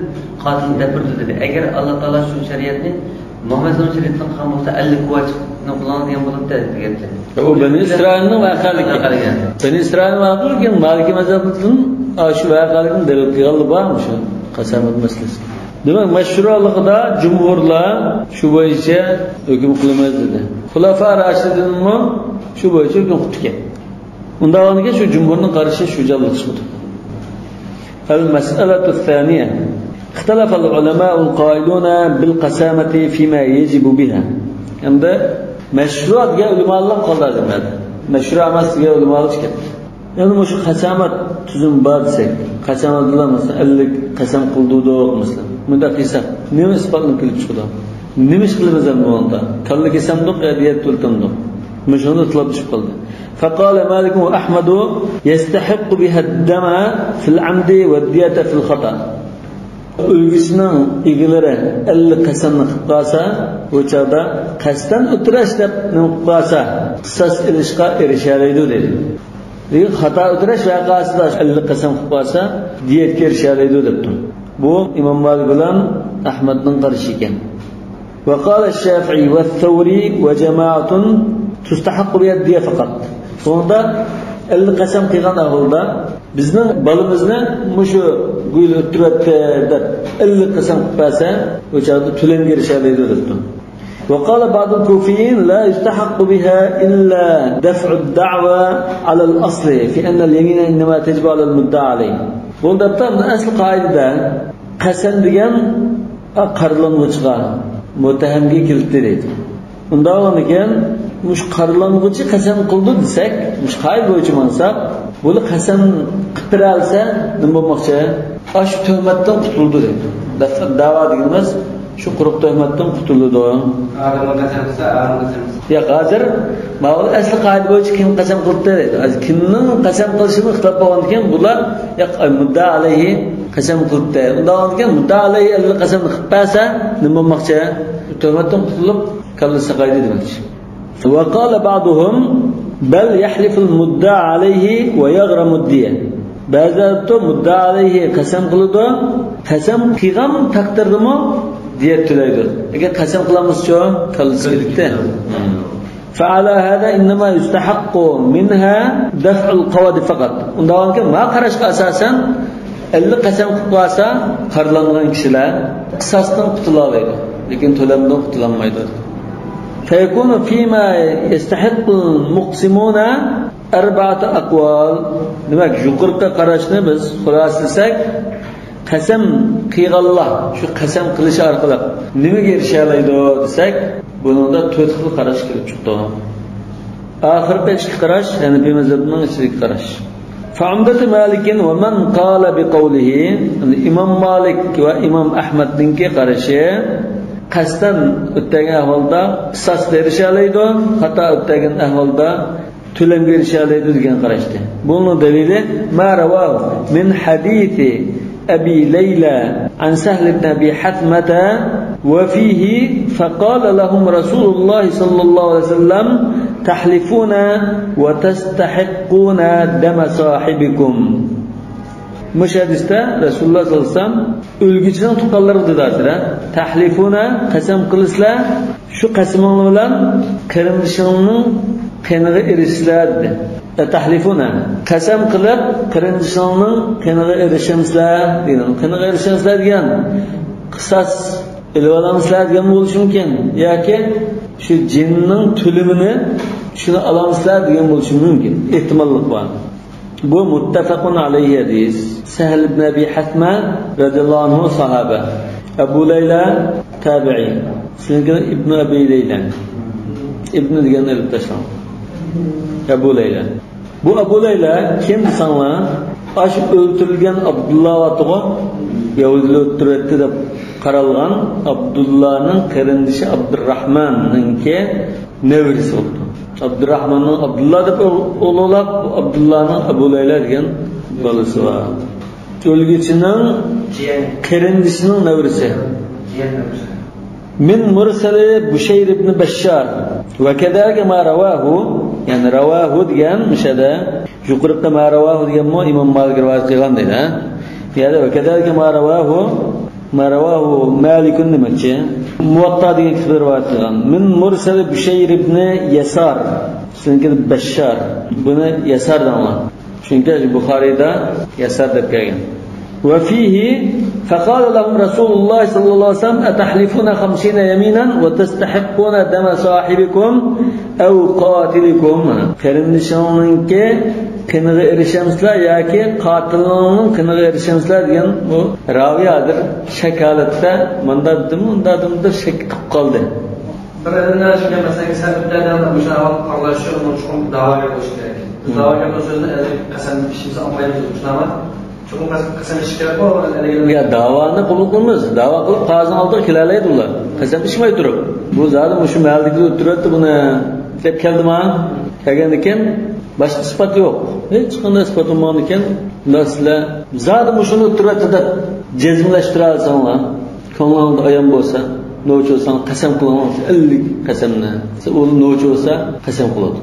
qotilni dapirdi dedi. Agar Alloh taolo shu shariatni Muhammad sallallohu alayhi vasallam qilgan bo'lsa, 50 quvvatni qo'llanadigan bo'ladi deganlar. O Bani İsrailning voqealigi. Bani İsrail voqealigi Maliki mazhabidan shu voqealikni dalil qilganlar bormi shu qasamot masalasi. Demak, mashru'ligida jumhurlar shu bo'yicha hukm qilmaydi dedi. Xulafa Rashidinmi shu bo'yicha hukm qilgan. Undan oldingi shu jumhurning qarashi shu jalliq chiqdi. Al-mas'alatu thaniya. اختلف العلماء القائلون بالقسامة فيما يجب بها. Endi mashru'ga ulamolar qoldiradi. Mashru' emasga ulamolar chiqadi. Endi shu qasamat tuzum bor desak, qasamat bilan masalan 50 qasam qildik masalan. Bunda qilsak, nima isbotni kelib chiqadi? Nima ish qilamiz bunda? Kalla qasamdiq, diyat tultamdiq. Mashhurni tilab chiqib qoldi. فقال مالك وأحمد يستحق بها الدم في العمد والدية في الخطأ. O'lgisining egilari 50 qasamni qilib qolsa, o'chada qasdan o'tirash deb nima qilib qolsa, qisas ilishga erishadi dedi. Lekin xato o'tirash voqeasida 50 qasam qilib qolsa, diyetga erishadi debdi. Bu Imom Malik bilan Ahmadning qarashi ekan. Va qala Shafi'i va Thawri va jamoatun tustahiqqu bi ad-diya faqat. Sonda 50 qasam qilgan ahvolda bizning balimizni mushu gul o'tiribdi deb 50 qasam qilsa, o'chada to'langa erishadi debdi. وقال بعض الكوفيين لا يستحق بها إلا دفع الدعوى على الأصل في أن اليمين إنما تجب على المدعى عليه. Bunda asl qoida qasam degan qarlang'uchga muttahamga keltiradi. Unda o'rnigan mush qarlang'uchi qasam qildi desak, mush qoida bo'yicha mansab, bu qasam qiltiralsa nima bo'lmoqchi? Ash tuhmatdan qutuldi dedi. Da'vo deganimiz shu quruq tuhmatdan qutuldi. Ya hozir ma'lum asl qoida bo'yicha kim qasam qildi dedi. Kimning qasam qilishini ixtilof bo'lgan ekan, bular mudda alayhi qasam qildi. Undan keyin mudda alayhi 50 qasam qilib bersa, nima bo'lmoqchi? Tuhmatdan qutulib kallasi qoida demoqchi. Va qala ba'duhum bal yahlifu al-mudda alayhi wa yaghramu ad-diya. Ba'zida mudda alayhi qasam qiladi, qasam qilgan taqdirdami diyet to'laydi. Agar qasam qilamiz-chi, kallasi ketdi. فعلى هذا إنما يستحق منها دفع القواد فقط. Undan keyin ma qarashga asosan 50 qasam qilib qo'ysa, qarlangan kishilar qisasdan qutula oladi, lekin to'lamdan qutulolmaydi. فيكون فيما يستحق المقسمون 4 أقوال. Demak, yuqorida qarashni biz xuloslasak, qasam qilganlar shu qasam qilish orqali nimaga erishalaydi desak, buningda 4 xil qarash kirib chiqdi. Oxirgi ikki qarash, ya'ni mazhabning ichidagi qarash. Fa'umdatu Malik va man qala biqawlihi, Imom Malik va Imom Ahmadninki qarashi qasdan o'tgan ahvolda qisas berishalaydi, xato o'tgan ahvolda to'lam berishalaydi degan qarashdi. Buning dalili ma rawahu min hadisi Abi Layla an Sahl ibn Abi Hatmata wa fihi faqala lahum Rasulullah sallallahu alaihi wasallam tahlifuna wa tastahiquna dama sahibikum. Mushadisda Rasulullah sallallohu alayhi vasallam o'lgichining tuqqanlari dedilar. Tahlifuna qasam qilislar, shu qasaming bilan qarindishingning qeniga erishishlar dedi. Tahlifuna qasam qilib qarindishingning qeniga erishishlar degan. Qeniga erishishlar degan qisas ilvalamizlar degan bo'lishi mumkin yoki shu jinning to'limini shuni alamizlar degan bo'lishi mumkin. Ehtimollik bor. Bu muttafaqun alayhi hadis. Sahl ibn Abi Hatma radhiyallohu anhu sahaba. Abu Layla tabi'i. Sizga Ibn Abi Layla. Ibn degan ilib tashlang. Abu Layla. Bu Abu Layla kim desanlar? Ash o'ltirilgan Abdullah vatog'i Yahudlar o'ltirdi deb qaralgan Abdullahning qarindishi Abdurrahmonninki nevrisi bo'ldi. Abdurrahmonning Abdullah deb o'g'illab, Abdullahning Abu Layla degan bolasi bor. O'lgichining qarindishining nevrisi. Min mursali Bushayr ibn Bashar va kadalika ma rawahu, ya'ni rawahu degan mishada yuqorida ma rawahu degan Imom Malik rivoyat qilgan deydi. Ya'ni va kadalika ma rawahu Malik demakchi. Muwatta degan kitobda rivoyat qilgan. Min mursali Bushayr ibn Yasar, sizga Bashar, buni Yasar deyman. Chunki Buxoriyda Yasar deb kelgan. وفيه فقال لهم رسول الله صلى الله عليه وسلم أتحلفون 50 يمينا وتستحقون دم صاحبكم أو قاتلكم قرندشوننki qiniga erishimizlar yoki qotilning qiniga erishimizlar degan bu raviyadir. Shakalatda mundadim deb shak qilib qoldi. Birindan shunga masalan sabablardan o'sha aralash uchun da'voga qo'yish kerak. Da'voga qo'yishda qasam ishimizni olmaymiz uchunami? Ya davoni qabul qilamiz. Da'vo qilib qazini oldiga kelalaydi ular. Qasam ichmay turib. Bu zodi shu maldikda o'tiribdi buni deb keldimi? Kelgan ekan, boshqa isbot yo'q. Hech qanday isbot bo'lmagan ekan, sizlar zodi shuni o'tiribdi deb jazmlashtira olsanglar, ko'nglingda ayon bo'lsa, no'ch bo'lsa qasam qilaman, 50 qasamni. U no'ch bo'lsa qasam qiladi.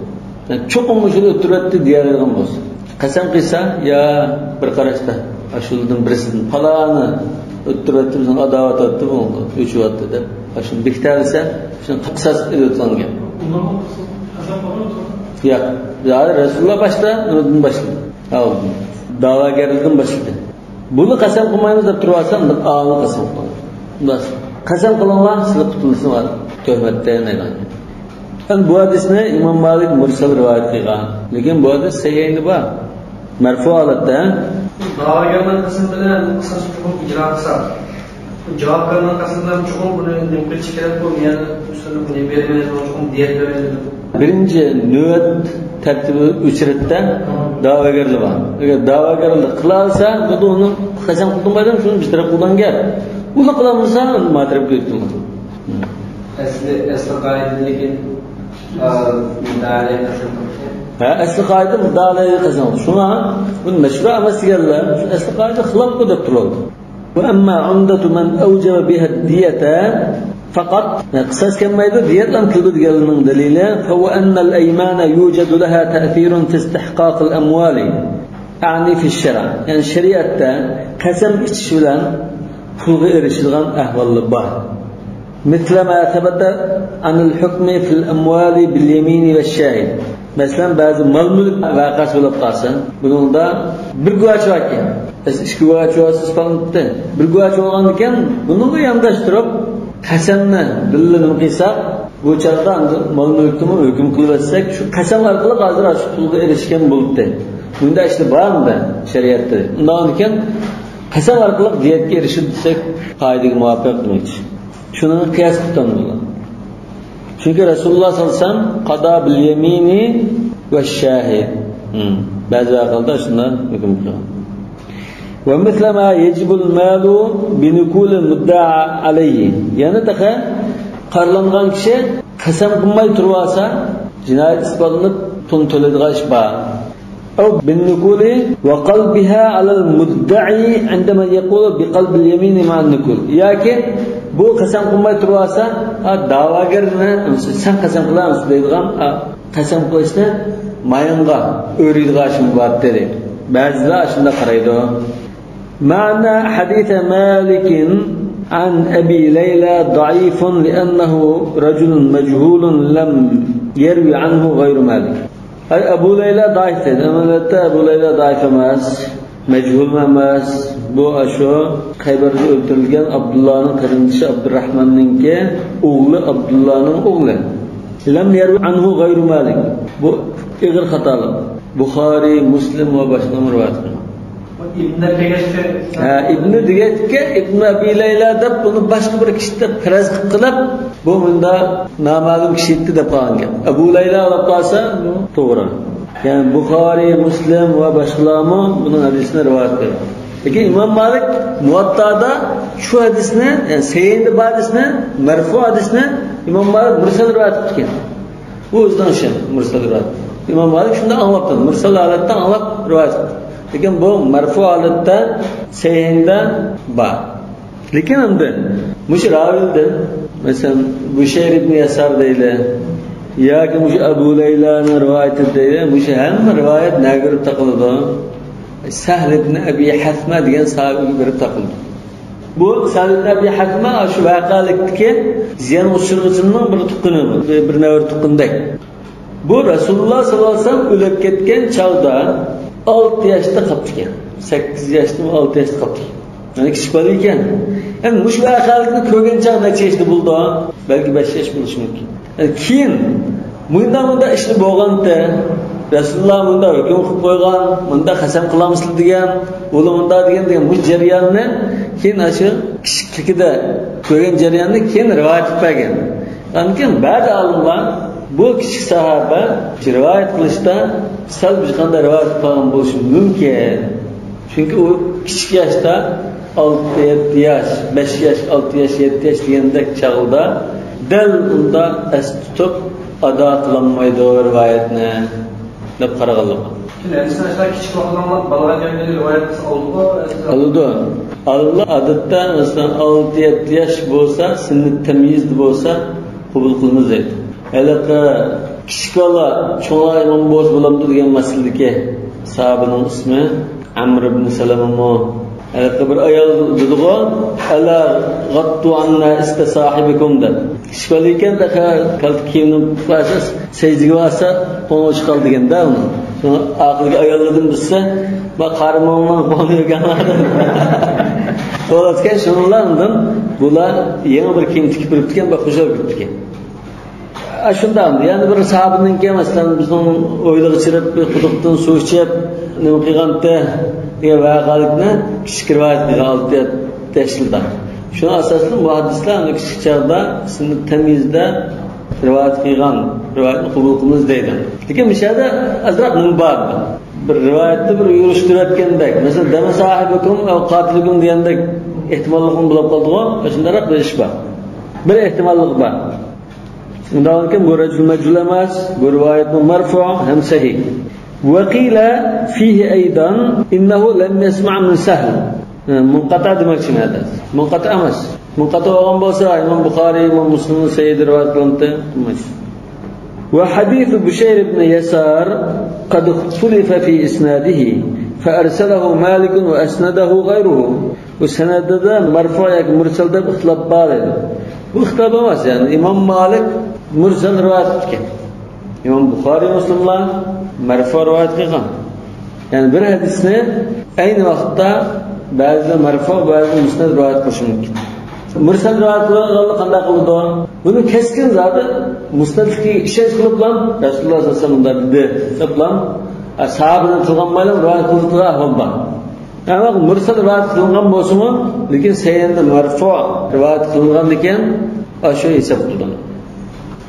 Yani cho'qim shuni o'tiribdi deyargan bo'lsa. Qasam qilsa ya bir qarashda ashuldan birisidan faloni o'tiribdi, bizning adovat o'tdi, bo'ldi, o'chyapti deb ashuni bektalsa, shuni qisas o'tlangan. Ya, Rasululloh boshda, undan boshladi. Da'vogarlikdan boshladi. Buni qasam qilmaymiz deb turibsam, a'lo qasam qiladi. Bas. Qasam qilinglar, siz qutulsizlar tuhmatdan aylangan. Bu hadisni Imom Malik mursal rivoyat qilgan. Lekin bu hadis sahih bor. Marfu holatda da'vogarning qasam bilan qisas hukm ijro qilsa, javobgarning qasam bilan hukm buni nimqilchi kerak bo'lgan, usulni buni bermaydi, hukm diyet bermaydi. Birinchi navbat tartibi uchratda da'vogarlik bor. Agar da'vogarlik qilalsa, bu uni qasam qilmaydi, shuni bitirib qo'ygan. Uni qilamasa, matrib ketdim. Asli qoida lekin mudalay qasam asli qoida mudalay qasam. Shuna buni mashru' emas deganlar, asli qoida xilof deb turadi. Va amma umdatu man awjaba biha ad-diyata faqat qisas kelmaydi, diyat ham qildi deganning dalili fa wa anna al-aymana yujadu laha ta'thirun fi istihqaq al-amwali a'ni fi ash-shar'. Yani shariatda qasam ichish bilan pulga erishilgan ahvollar bor. مثل ما ثبت عن الحكم في الأموال باليمين والشاهد. Mesela bazı mal mülk vakası bo'lib qolsa, buningda bir guvoch bor ekan. Biz ikki guvoch siz falan tutdi. Bir guvoch bo'lgan ekan, buningga yondashtirib qasamni billanib qilsak, bu chaqda mal mulkni hukm qilib etsak, shu qasam orqali hozir shu pulga erishgan bo'libdi. Bunda ishni bormi shariatda? Undan ekan qasam orqali diyetga erishib desak qoidaga muvofiq demoqchi. Shuni qiyos qilib bo'ladi. Chunki Rasululloh sollallohu alayhi vasallam qado bil yamini va shahid. Ba'zi vaqtlarda shunday hukm qilgan. Va mislama yajibul malu bi nukul mudda'a alayhi. Yana taqa qarlangan kishi qasam qilmay turib olsa, jinoyat isbotlanib pul to'laydigan ish bor. أو بالنقول وقلبها على المدعي عندما يقول بقلب اليمين مع النقول. ياكي bu qasam qilmay tursa, da'vogarni sen qasam qilamiz deydigan qasam qilishni mayinga o'raydigan ish bor dedi. Ba'zilar shunda qaraydi. Ma'na hadith Malik عن أبي ليلى ضعيف لأنه رجل مجهول لم يروي عنه غير مالك. أي أبو ليلى ضعيف. أما أبو ليلى ضعيف ماس مجهول ماس. Bu aşo Xaybarda öldürülgen Abdullah'ın kardeşi Abdurrahman'ın ki oğlu Abdullah'ın oğlu. Lem yervi anhu gayru Malik. Bu igir hatalı. Bukhari, Muslim ve başkalarının rivayet kılıyor. İbn-i Digetke İbn Abi Leyla'da bunu başka bir kişi de praz kılıp bu bunda namalum kişi de falan. Abu Leyla olsa bu doğru. Yani Bukhari, Muslim ve başkalarının bunun hadisine rivayet ediyor. Peki İmam Malik Muvatta'da şu hadisine, yani Seyyid-i hadisine, merfu hadisine İmam Malik mursal rivayet etken. Bu yüzden şey mursal rivayet. İmam Malik şundan anlattı. Mursal aletten anlat rivayet etti. Lekin bu merfu aletda Seyyid'da var. Lekin endi mush ravildan mesela Bushayr ibn Yasar deydi. Yoki mush Abu Leyla'ning rivoyati deydi. Mush hamma rivoyat nagirib taqildi. Sahl ibn Abi Hasma degan sahobiga berib taqildi. Bu Sahl ibn Abi Hasma shu vaqalikdagi ziyon ushurg'ichining bir tuqqini, bir navr tuqqindak. Bu Rasululloh sollallohu alayhi vasallam o'lib ketgan chog'da 6 yaşda qaptigan. 8 yaşda 6 yaşda qaptigan. Yani kichik bola ekan. Endi mush vaqalikni ko'rgan chog'da necha yoshda bo'ldi? Balki 5 yosh bo'lishi mumkin. Keyin bunda ishni bo'lganda Rasululloh bunda hukm qilib qo'ygan, bunda qasam qilamiz degan, o'limda degan bu jarayonni keyin shu kichikligida ko'rgan jarayonni keyin rivoyat qilib bergan. Lekin ba'zi olimlar bu kichik sahoba rivoyat qilishda sal bir qanday rivoyat qilgan bo'lishi mumkin. Chunki u kichik yoshda 6-7 yosh, 5 yosh, 6 yosh, 7 yosh degandek chog'da dal unda as tutib ado qilinmaydi rivoyatni deb qaraganlar. Insonlar kichik vaqtlarda balaga kelgan rivoyat oldi. Allah odatda masalan 6-7 yosh bo'lsa, sinni tamyiz bo'lsa qabul qilinadi deydi. Əlaqə kiçik bola çoğla imam boz bo'lamdi degan masaladagi sahabining ismi Amr ibn Salama. Əlaqə bir ayol dedigo, "Ala ghattu anna istasahibikum" deb. Kichik bola ekan da kalti kiyinib bo'lsa, secdiga bo'lsa, qo'ng'i chiqal deganda uni. Shuni aqlga ayollardan bilsa, "Va qarmondan qo'ni yeganlar." Qo'latgan shunlardan bular yangi bir kiyim tikib biribdigan va xushal biribdigan. Shundan, yani bir sahabining kelmasdan bizning o'ylig'i chirib, quduqdan suv ichib, nima qilganda degan vaqalikni kichik rivoyat qilgan oldi tashildi. Shuni asosida muhaddislar kichik chog'da sinni tamyizda rivoyat qilgan rivoyatni qabul qilamiz deydi. Lekin mishada azroq nima bor? Bir rivoyatni bir yurishtirayotgandek, masalan, dama sahibikum va qatilukum degandek ehtimollik bo'lib qoldi-ku, shundaroq bir ish bor. Bir ehtimollik bor. Undan keyin bu rajul majhul emas, bu rivoyatning marfu ham sahih. Wa qila fihi aydan innahu lam yasma' min Sahl. Munqata demoqchi emas. Munqata emas. Munqata bo'lgan bo'lsa, Imom Buxoriy, Imom Muslim Sayyid rivoyat qildi. Wa hadith Bushayr ibn Yasar qad ikhtalafa fi isnadihi fa arsalahu Malik wa asnadahu ghayruhu. Bu sanadda marfu yoki mursal deb ixtilof bor edi. Bu ixtilof emas, yani Imom Malik mursal rivoyat etgan. Imom Buxoriy Muslimlar marfu rivoyat qilgan. Yani bir hadisni ayni vaqtda ba'zi marfu, ba'zi musnad rivoyat qilish mumkin. Mursal rivoyat qilganlar qanday qildi? Buni keskin zoti musnadga ishoch qilib bilan Rasululloh sollallohu alayhi vasallam dedi. Deb bilan ashabining qilgan bilan rivoyat qildilar ahvol bor. Ama mursal rivayet kılıngan bolsunmu, lekin sayende marfu rivayet kılıngan ekan, aşağı hesap tutan.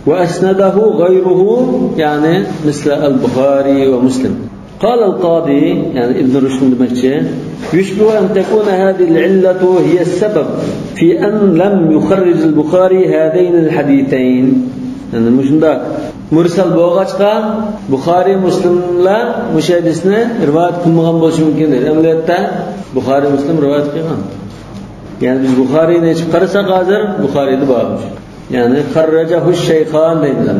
Ve esnedahu gayruhu yani misle el-Bukhari ve Müslim. قال القاضي يعني ابن رشد المكي يشبه أن تكون هذه العلة هي السبب في أن لم يخرج البخاري هذين الحديثين. Yani müşündak mursal boğaçqa Bukhari Müslimlar müşahidesine rivayet kılmagan bolsa mümkündür. Emniyette Bukhari Müslim rivayet kılgan. Yani biz Bukhari'yi neçip qarasak hazır Bukhari'de barmış. Yani kharrajahu şeyhan deydiler.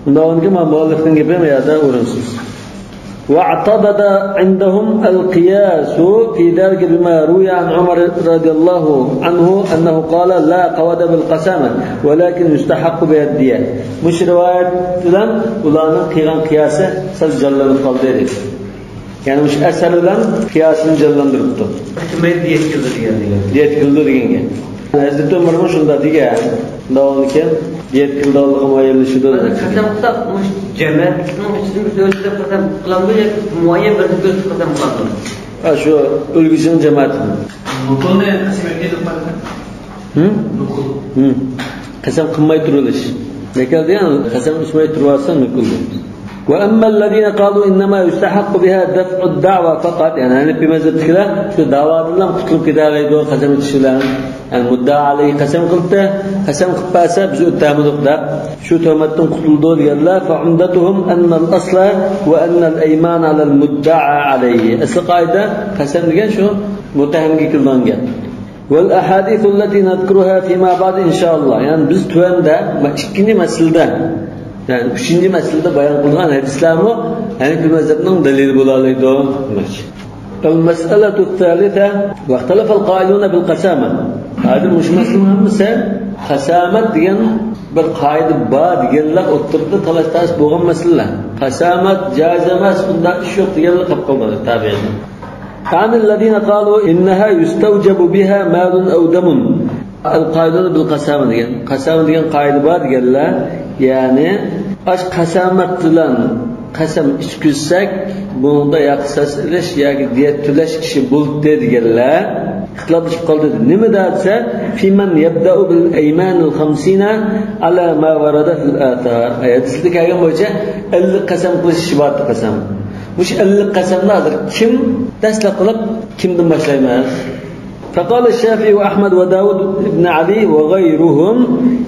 Bunda onunki muallifin gibi mi ya da uğransız. واعتضد عندهم القياس في ذلك بما روي عن عمر رضي الله عنه أنه قال لا قود بالقسامة ولكن يستحق بها الدية. مش رواية لن ولانın qilgan qiyası saz jallanıp qaldı dedi. Yani mش asar bilan qiyasını jallandırıptı. Hikmet diyet kıldı degan. Diyet kıldı degenge. Hazrat Umar şunda degan. Davamlıken diyet kıldığılığı muayyenleşiyor. Qasam qilsak, mush jamoatning ichida o'zida qasam qilinmaydi, muayyan bir o'z qasam qiladi. Ha şu ölgüsünün cemaati. Nukulne qasam etdi qiladi. Nukul. Qasam qilmay turilish. Lekin yani qasam ichmay turarsa nukul. وأما الذين قالوا إنما يستحق بها دفع الدعوة فقط يعني أنا في مذهب كذا شو دعوة الله قتلوا كذا غيدوا قسم الشلان المدعى عليه قسم قلته قسم قباسة بزود تامد قدا شو تهمتهم قتلوا يلا فعمدتهم أن الأصل وأن الأيمان على المدعى عليه أصل قاعدة قسم لجان شو متهم كلان جان والأحاديث التي نذكرها فيما بعد إن شاء الله يعني بز توان ده ما تشكيني مسألة ده yani üçüncü meselede bayan kılgan hadislerimi yani bir mezhebinin delili bulalaydı demek. المسألة الثالثة واختلف القائلون بالقسامة. هذا مش مسألة مثلا قسامة ديان بالقاعدة بعد يلا أترد ثلاث تاس بوغم مسألة قسامة جازمة سنة الشوق يلا قبل التابعين. عن الذين قالوا إنها يستوجب بها مال أو دم. القائلون بالقسامة ديان قسامة ديان قاعدة بعد يلا yani aş qasamat bilan qasam ichkizsak bunda ya qisas ilish yoki diyet to'lash kishi bo'ldi deganlar ixtiloflashib qoldi. Nima desa fiman yabda'u bil ayman al 50 ala ma warada fil athar. Ayatda kelgan bo'yicha 50 qasam qilish shibot qasam. Mush 50 qasamni hozir kim dastlab qilib kimdan boshlaymiz? فقال الشافعي وأحمد وداود بن علي وغيرهم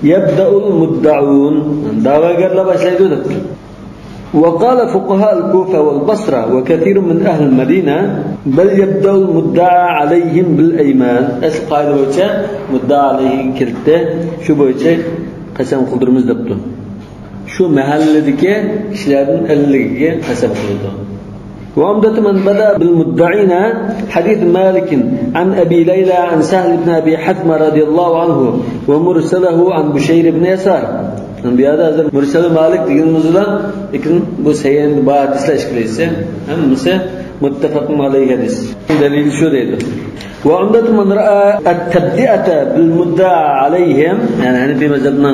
يبدأ المدعون دعوة قال لا بشيء. وقال فقهاء الكوفة والبصرة وكثير من أهل المدينة بل يبدأ المدعى عليهم بالأيمان. أصل قاعدة بوجه مدعى عليه كرته شو بوجه قسم قدرمز دبته شو محلدك شلادن اللي قسم قدرته. وعمدة من بدأ بالمدعين حديث مالك عن أبي ليلى عن سهل بن أبي حثمة رضي الله عنه ومرسله عن بشير بن يسار. بهذا مرسل مالك دين نزلا لكن بسيين بعد إسلاش كليسة هم مسه متفق عليه حديث دليل شو ده. وعمدة من رأى التبدئة بالمدعى عليهم يعني في مذهبنا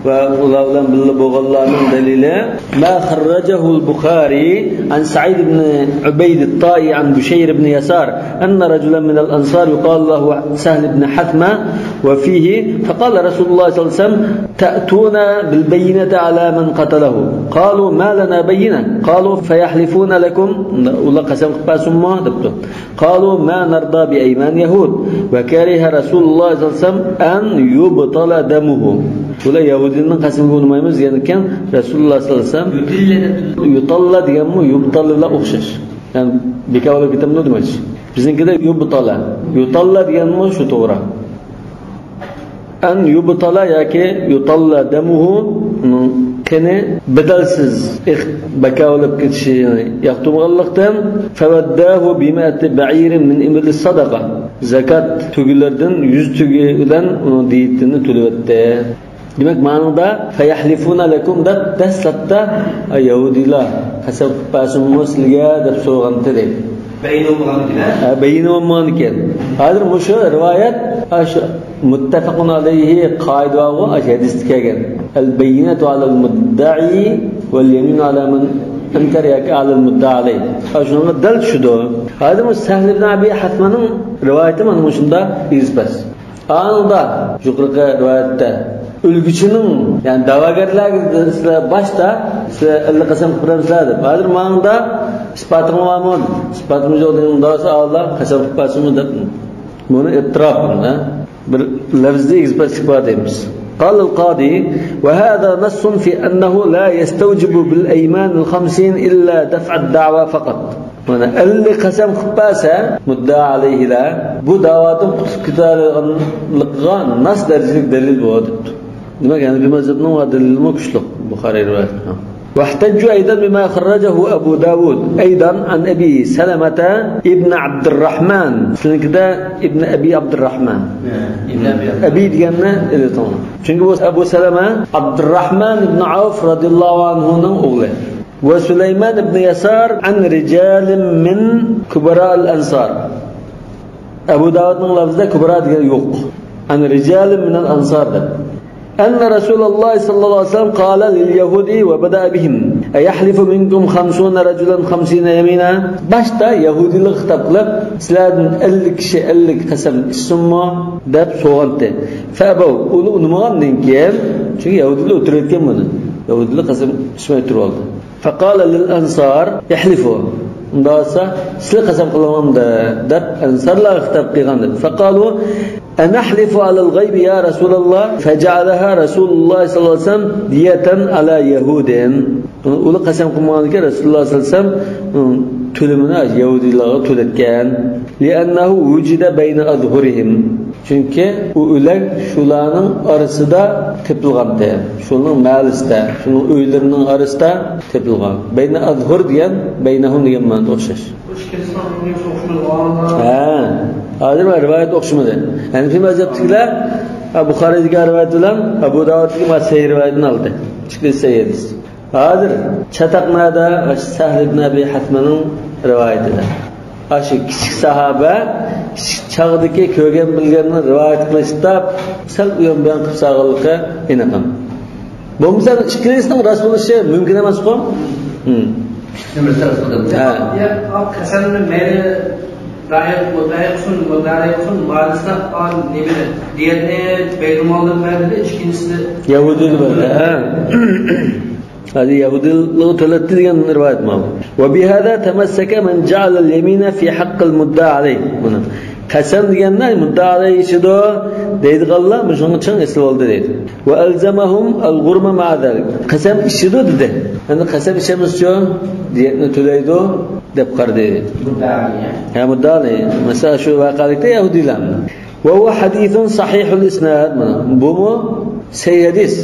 وأولئك بالبغلان دليلا ما خرجه البخاري عن سعيد بن عبيد الطائي عن بشير بن يسار أن رجلا من الأنصار يقال له سهل بن حثمة وفيه فقال رسول الله صلى الله عليه وسلم تأتون بالبينة على من قتله قالوا ما لنا بينة قالوا فيحلفون لكم قالوا ما نرضى بأيمان يهود وكره رسول الله صلى الله عليه وسلم أن يبطل دمه. Ular Yahudinin qasamiga o'rnamaymiz degankan Rasululloh sollallohu alayhi vasallam yutalla deganmi yubtalla o'xshash. Yani bekor olib ketamni demoqchi. Biznikida yutalla deganmi shu to'g'ri. An yubtala yoki yutalla damuhu qani badalsiz bekor olib ketishi yoqtirganlikdan favaddahu bima'ati ba'irin min imri sadaqa. Zakat tugilardan 100 tugi bilan uni diyetini to'layapti. Demek ma'noda fayahlifuna lakum da dastlabda yahudilar qasab pasummusliga deb so'raganda deb bayinum ekan. Hozir mushu rivoyat shu muttafaqun alayhi qoida va hadis kelgan. Al bayyinatu ala al mudda'i wal yaminu ala man أنكر ياك على المدعى عليه أشون دل شدو هذا مستهل ابن أبي حثمان روايته من مشندا إزبس أنا شكرك روايته ülgüçünün yani davagarlar sizler başta sizler Allah kasam kuramsızlardır. Hazır mağında ispatımı var mı? İspatımız olduğunun davası Allah kasam kupasımı da bunu ittiraf bir lafzi ispat etmiş. قال القاضي وهذا نص في أنه لا يستوجب بالأيمان الخمسين إلا دفع الدعوة فقط. اللي قسم خباسة مدعى عليه لا bu davatın kutukluklarına nasıl derecelik delil bu adet. Demek yani bir mezhebinin var delili mi güçlü Bukhari rivayet. واحتجوا أيضا بما خرجه أبو داود أيضا عن أبي سلمة ابن عبد الرحمن كده ابن أبي عبد الرحمن أبي دينا اللي طبعا çünkü bu Ebu Seleme Abdurrahman ibn Avf radıyallahu anhu'nun oğlu وسليمان بن يسار عن رجال من كبراء الأنصار أبو داود'un lafzında kubara diye yok عن رجال من الأنصار أن رسول الله صلى الله عليه وسلم قال لليهود وبدأ بهم أيحلف منكم 50 رجلا 50 يمينا başta Yahudilik kitaplar sizlerden 50 kişi 50 kasam isimma deb soğandı. Fabav onu unutmagandan keyin çünkü Yahudiler oturayotgan bunu. Yahudiler kasam ismi turib oldu. فقال للأنصار يحلفوا ndasa sizlar qasam qilamanda deb ansarlar xitob qilgandi. Faqalu anaḥlifu ala al-ghayb ya Rasulullah faj'alaha Rasulullah sallallohu alayhi wasallam diyatan ala yahudin. Ular qasam qilganiga Rasululloh sallallohu alayhi wasallam to'limini yahudilarga to'latgan. Li'annahu wujida bayna adhurihim. Çünkü o ular shularning orasida tepilgandi. Shuning ma'lisida, shuning uylarning orasida tepilgan. Bayna adhur degan baynahum degan ma'noda o'xshash. Hozir rivoyat o'xshamadi. Yani bir mazhabdagilar Buxoriyga rivoyat bilan Abu Davudga Mas'ud rivoyatini oldi. Chiqdi sayyidiz. Hozir Chataqnada Sahl ibn Abi Hatmanning rivoyatida. Aşı kichik sahaba chag'dagi ko'rgan bilganini rivoyat qilishda sal uyon bilan qilib sag'ilqa enaqam. Bo'lmasa ikkalasining rost bo'lishi mumkin emas-ku? Ya kasalni meri rayat bo'lsin ma'lisa on nimani diyatni bayrumondan berdi ikkinchisini Yahudiylar bo'ldi. هذه يهودي لو تلتين رواية ما وبهذا تمسك من جعل اليمين في حق المدعى عليه قسم ديالنا المدعى عليه شدو ديد الله مش هنشان اسلول ديد والزمهم الغرمة مع ذلك قسم شدو ده انا قسم شمس شو ديتنا تليدو دب قرد مدعى مدعى مسا شو واقعته يهودي لام وهو حديث صحيح الاسناد بومو سيدس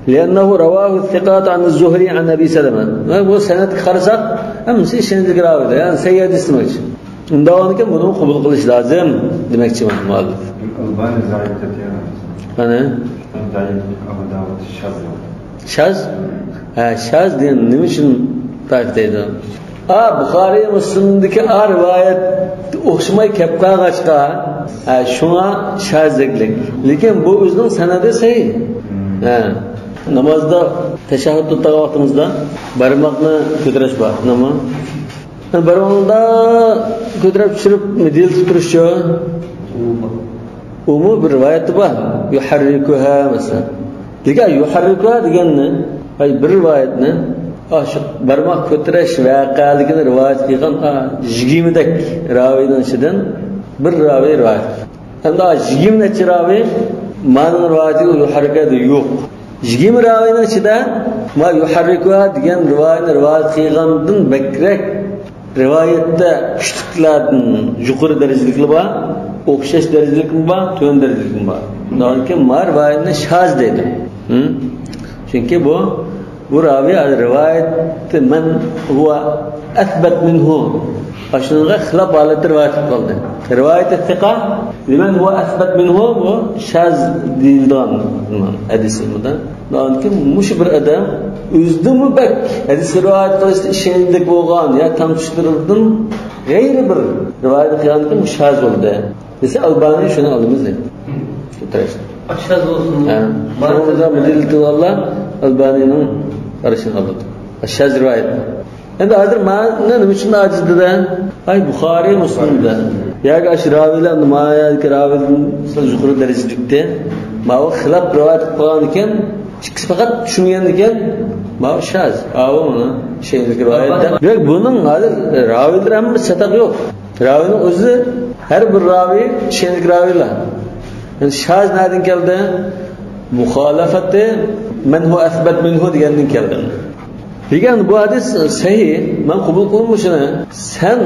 لأنه رواه الثقات عن الزهري عن أبي سلمة. هو سند خرسق أم سند قراوي يعني سيد استمج. نداوانك منو قبول قلش لازم demek için muallif. Albani zayıf tetiğine. Hani? Zayıf Abu Davud şaz. Şaz? Şaz diyen ne için tarifdeydi? Bukhari Müslim'deki rivayet o'xshamay kelib qolg'achqa shunga shazliklik. Lekin bu o'zining sanadi sahih. Namazda teşahhüd tutgan vaqtimizda barmoqni ko'tarish bor. Nima? Barmoqda ko'tarib tushirib medil turishi. Umu bir rivoyat bor. Yuharrikuha masalan. Lekin yuharrikuha deganni bir rivoyatni aşık barmoq ko'tarish voqealigini rivoyat qilgan 20 dak raviydan ichidan bir raviy rivoyat. Endi 20 necha raviy ma'lum rivoyati yuharrikuha yo'q. 20 raviyning ichida ma yuharrikuha degan rivoyat qilgandan bakrak rivoyatda kuchlilardan yuqori darajaliklar bor, o'xshash darajaliklar bor, to'g'ri darajaliklar bor. Lekin ma rivoyatni shaz deydi. Chunki bu raviy rivoyat man huwa athbat minhu Aşınıza xilaf halatı rivayet qildi. Rivayet thiqa liman huwa athbat minhu bu shaz deyilgan hadisida. Lekin mush bir odam o'zidimi bak hadis rivayet qilishda ishonchli bo'lgan ya tanishtirdim g'ayri bir rivayet qilgandan shaz bo'ldi. Desa Albani shuni olamiz dedi. Shaz bo'lsin. Mana bu dalil Allah Albanining qarashini oldi. Shaz rivayet. Endi hozir mana nima uchun ajizda? Ay Buxoriy Muslimda. Yoki ashravilar nimaga ravidan yuqori darajada ma'u xilaf rivoyat qilgan ekan, ikkisi faqat tushungan ekan, ma'u shaz. Avuni shaylik rivoyatda. Yo'q, buning hozir ravilar ham sataq yo'q. Ravining o'zi har bir ravi shaylik ravilar. Yani shaz nereden keldi? Muhalafati men hu asbat minhu degandan keldi. Degan bu hadis sahih, men qabul qildim shuni. Sen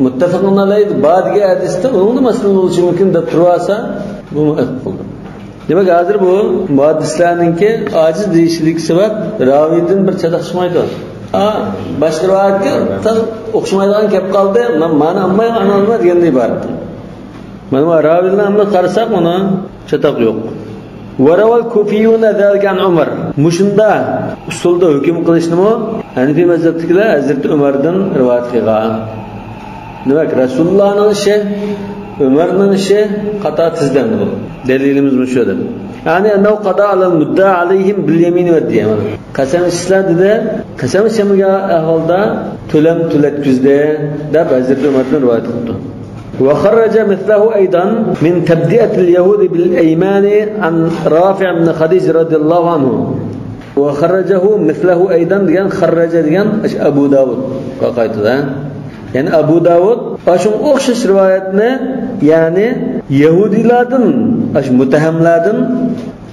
muttafaqun alayhi ba'dagi hadisda uni mas'ul bo'lishi mumkin deb turasa, buni qildim. Demak, hozir bu muhaddislarningki ojiz deyishlik sabab raviydan bir chadaqishmaydi. Boshqa rivoyatga o'xshamaydigan kelib qoldi, men ma'ni olmayman, ana deganda iborat. Mana bu raviylarni qarasak, uni chataq yo'q. Varawal kufiyuna zalika Umar. Mushunda usulda hukm qilishnimi? Hanifi mazhabdagilar Hazrat Umardan rivoyat qilgan. Demak, Rasulullohning ishi, Umarning ishi qata tizdan bu. Dalilimiz bu shudir. Ya'ni annahu qada alal mudda alayhim bil yamin va diyan. Qasam ishladi, qasam ichmagan ahvolda to'lam to'latkizdi deb Hazrat Umardan rivoyat qildi. وخرج مثله أيضا من تبدئة اليهود بالأيمان عن رافع بن خديج رضي الله عنه. وخرجه مثله أيضا خرج أبو داود يعني أبو داود أشون أخشش روايتنا يعني يهودي لادن أش متهم لادن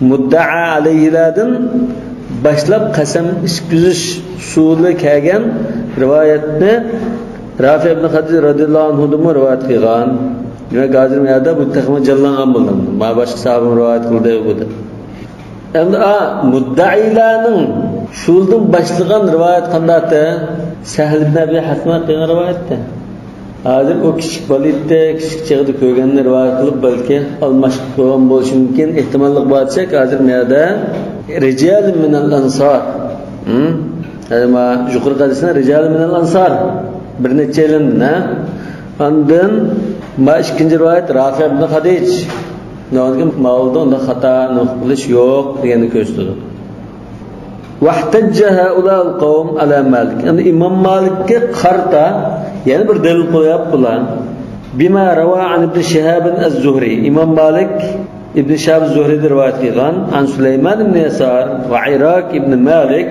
مدعى عليه لادن başlab qasam ichkizish usuli kelgan rivoyatni Rafi ibn Khadij radhiyallohu anhu da rivoyat qilgan. Demak, hozir bu yerda bu taqma jallangan bo'ldi. Ma boshqa sahoba rivoyat qildi bu. Endi muddailarning shuldan boshlagan rivoyat qandaqda? Sahl ibn Abi Hasma qilgan rivoyatda. Hozir o kichik bolitda, kichik chig'ida ko'rganni rivoyat qilib balki almashib qo'ygan bo'lishi mumkin. Ehtimollik bo'lsa, hozir bu yerda rijal min al-ansar. Ma yuqori qadisdan rijal min al-ansar. Bir necha yilda ondan ikkinchi rivoyat Rafi ibn Khadij nozim mavzuda unda xato qilish yo'q deganni ko'rsatdi. Wahtajja haula al-qawm ala Malik. Endi Imom Malikka qarta yana bir dalil qo'yaptilar. Bima rawa an ibn Shihab az-Zuhri. Imom Malik ibn Shihab az-Zuhri rivoyat qilgan an Sulayman ibn Yasar va Iraq ibn Malik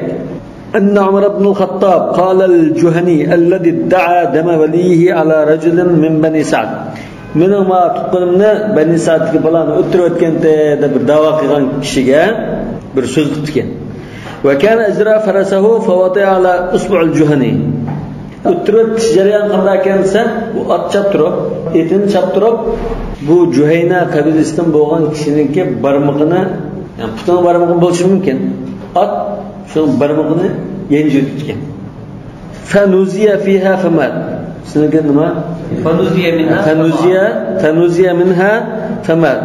أن عمر بن الخطاب قال الجهني الذي ادعى دم وليه على رجل من بني سعد منهما تقولنا بني سعد كبلان أتروت كنت دبر دواقيغان كشيغا برسوز تكين وكان أجرى فرسه فوطئ على أصبع الجهني أتروت جريان قبل كنسا وأتشابترو إتن شابترو بو جهينا قبل استن بوغان كشينين كي برمقنا يعني بطن برمقنا بولش ممكن شو برمقنا ينجد كن فنوزي فيها فمات سنقول ما فنوزي منها فمات